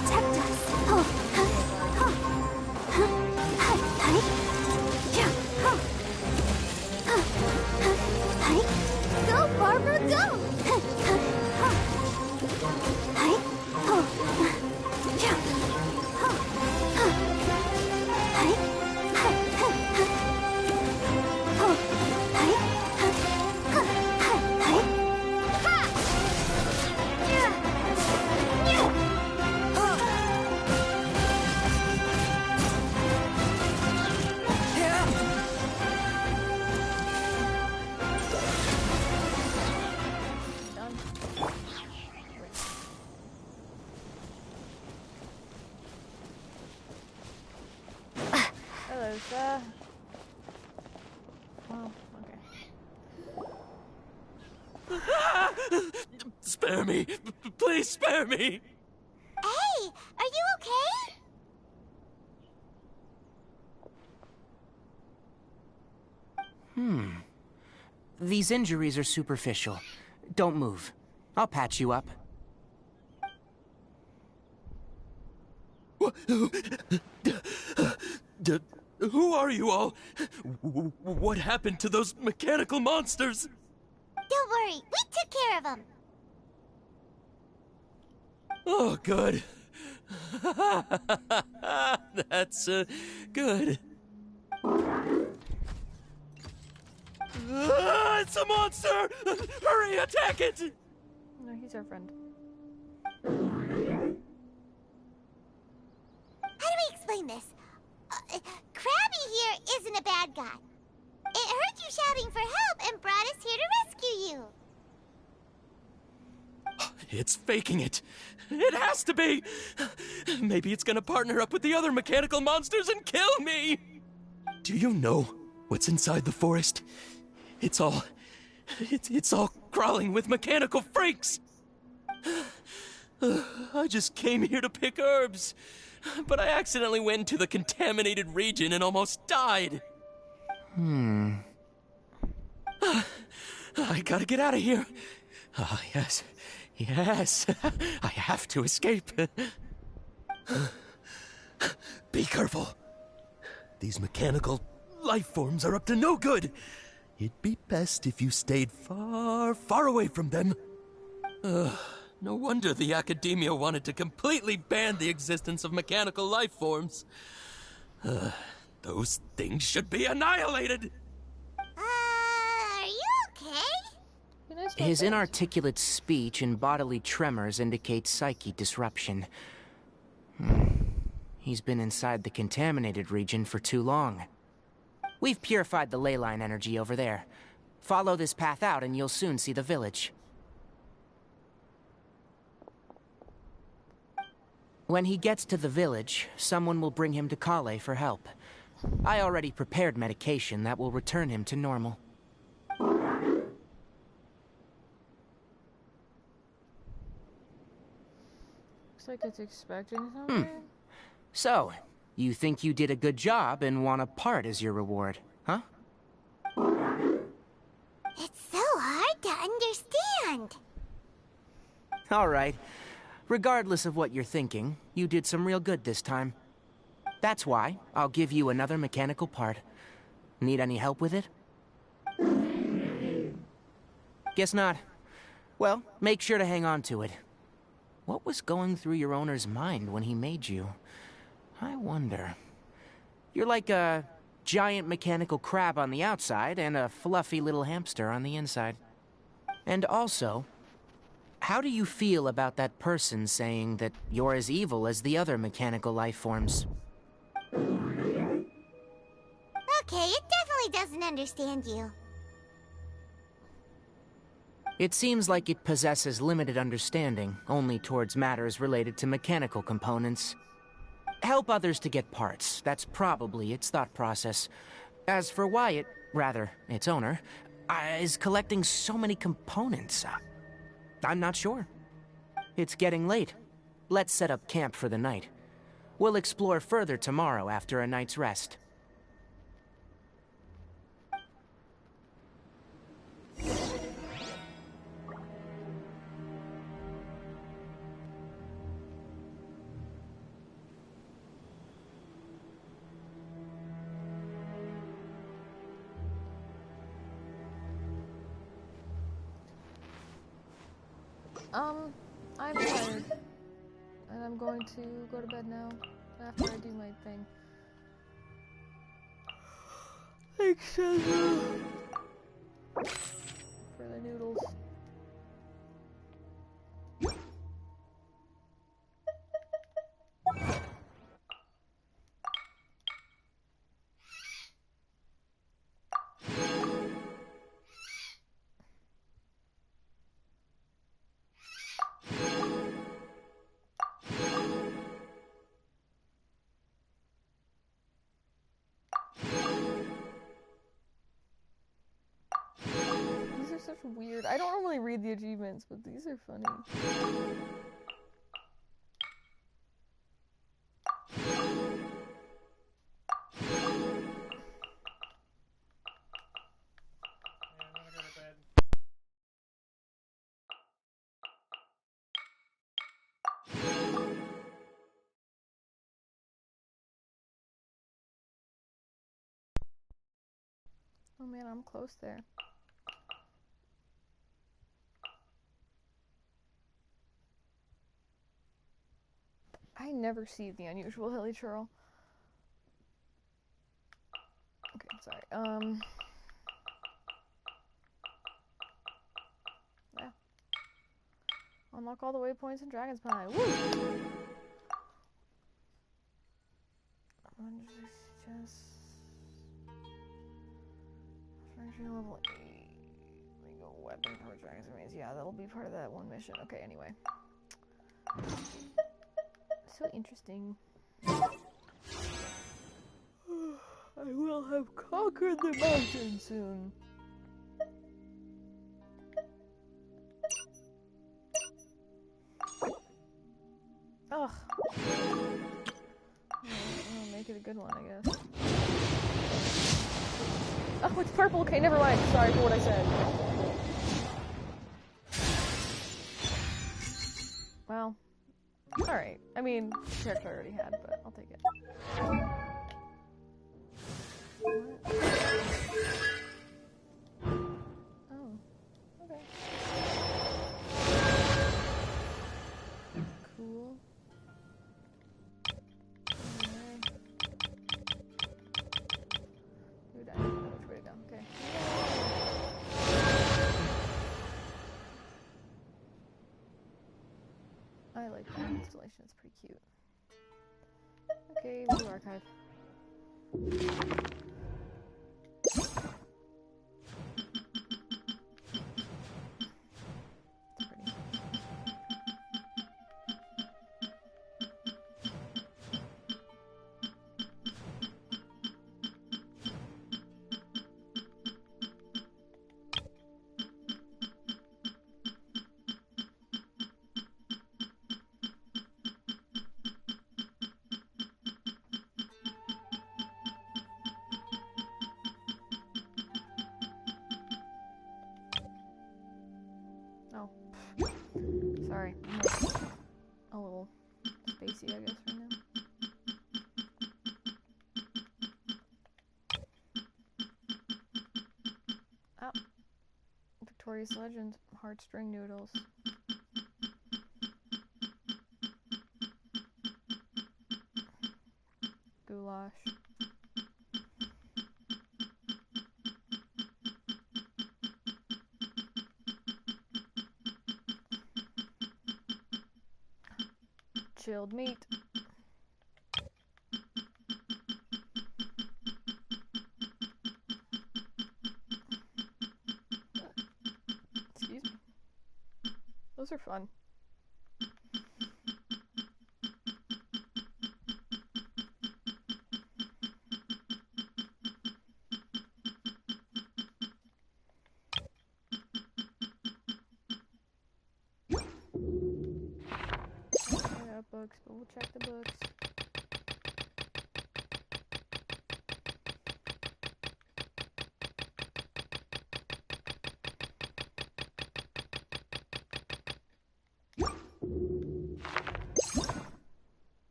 protect us. Oh, go, Barbara, go! Hello, sir. Oh, okay. Spare me. Please spare me. Hey, are you okay? These injuries are superficial. Don't move. I'll patch you up. Who are you all? What happened to those mechanical monsters? Don't worry, we took care of them. Oh, good. That's, good. It's a monster! Hurry, attack it! No, he's our friend. How do we explain this? Krabby here isn't a bad guy. It heard you shouting for help and brought us here to rescue you. It's faking it. It has to be. Maybe it's gonna partner up with the other mechanical monsters and kill me. Do you know what's inside the forest? It's all crawling with mechanical freaks. I just came here to pick herbs, but I accidentally went into the contaminated region and almost died. I gotta get out of here. Ah, yes. Yes. I have to escape. Be careful. These mechanical life forms are up to no good. It'd be best if you stayed far, far away from them. No wonder the Academia wanted to completely ban the existence of mechanical life forms. Those things should be annihilated! Are you okay? His inarticulate speech and bodily tremors indicate psyche disruption. He's been inside the contaminated region for too long. We've purified the ley line energy over there. Follow this path out and you'll soon see the village. When he gets to the village, someone will bring him to Kale for help. I already prepared medication that will return him to normal. Looks like it's expecting something. So, you think you did a good job and want a part as your reward, huh? It's so hard to understand. All right. Regardless of what you're thinking, you did some real good this time. That's why I'll give you another mechanical part. Need any help with it? Guess not. Well, make sure to hang on to it. What was going through your owner's mind when he made you? I wonder. You're like a giant mechanical crab on the outside and a fluffy little hamster on the inside. And also, how do you feel about that person saying that you're as evil as the other mechanical life forms? Okay, it definitely doesn't understand you. It seems like it possesses limited understanding, only towards matters related to mechanical components. Help others to get parts, that's probably its thought process. As for why its owner, is collecting so many components, I'm not sure. It's getting late. Let's set up camp for the night. We'll explore further tomorrow after a night's rest. I'm tired. And I'm going to go to bed now after I do my thing. Thanks, for the noodles. These are such weird. I don't normally read the achievements, but these are funny. Oh man, I'm close there. I never see the unusual hilly churl. Okay, sorry. Yeah. Unlock all the waypoints in Dragon's Pine. Woo! Just Furnishing level 8. Legal weapon for Dragon's Remains. Yeah, that'll be part of that one mission. Okay, anyway. So interesting. I will have conquered the mountain soon. Ugh. I'll make it a good one, I guess. Oh, it's purple. Okay, never mind. Sorry for what I said. Well, alright. I mean, character I already had, but I'll take it. Oh, okay. Cool. Dude, I don't know which way to go. Okay. I like that installation, it's pretty cute. Okay, view archive. Oh. Sorry. I'm a little spacey, I guess, right now. Oh. Victorious Legend. Heartstring noodles. Goulash. Chilled meat. Excuse me. Those are fun. I got books, but we'll check the books.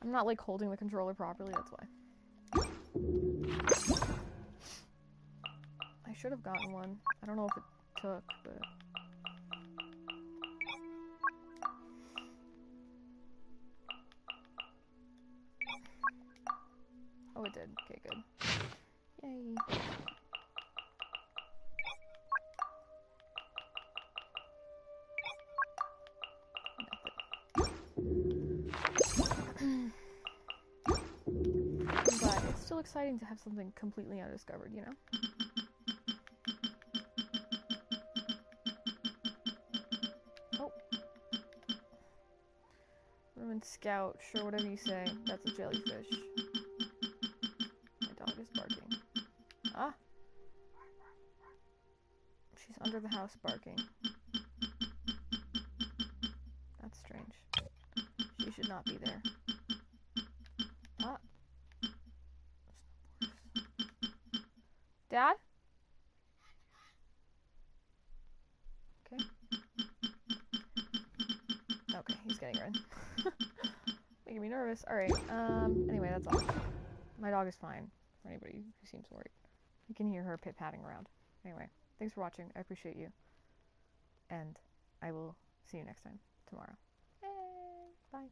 I'm not like holding the controller properly, that's why. I should have gotten one. I don't know if it took, but... Oh, it did. Okay, good. Yay. But it's still exciting to have something completely undiscovered, you know? Oh. Ruined Scout, sure, whatever you say. That's a jellyfish. My dog is barking. Ah! She's under the house barking. That's strange. She should not be there. Ah! Dad? Okay. Okay, he's getting red. Making me nervous. Alright, anyway, that's all. My dog is fine, for anybody who seems worried. You can hear her pit-patting around. Anyway, thanks for watching. I appreciate you. And I will see you next time, tomorrow. Yay! Bye.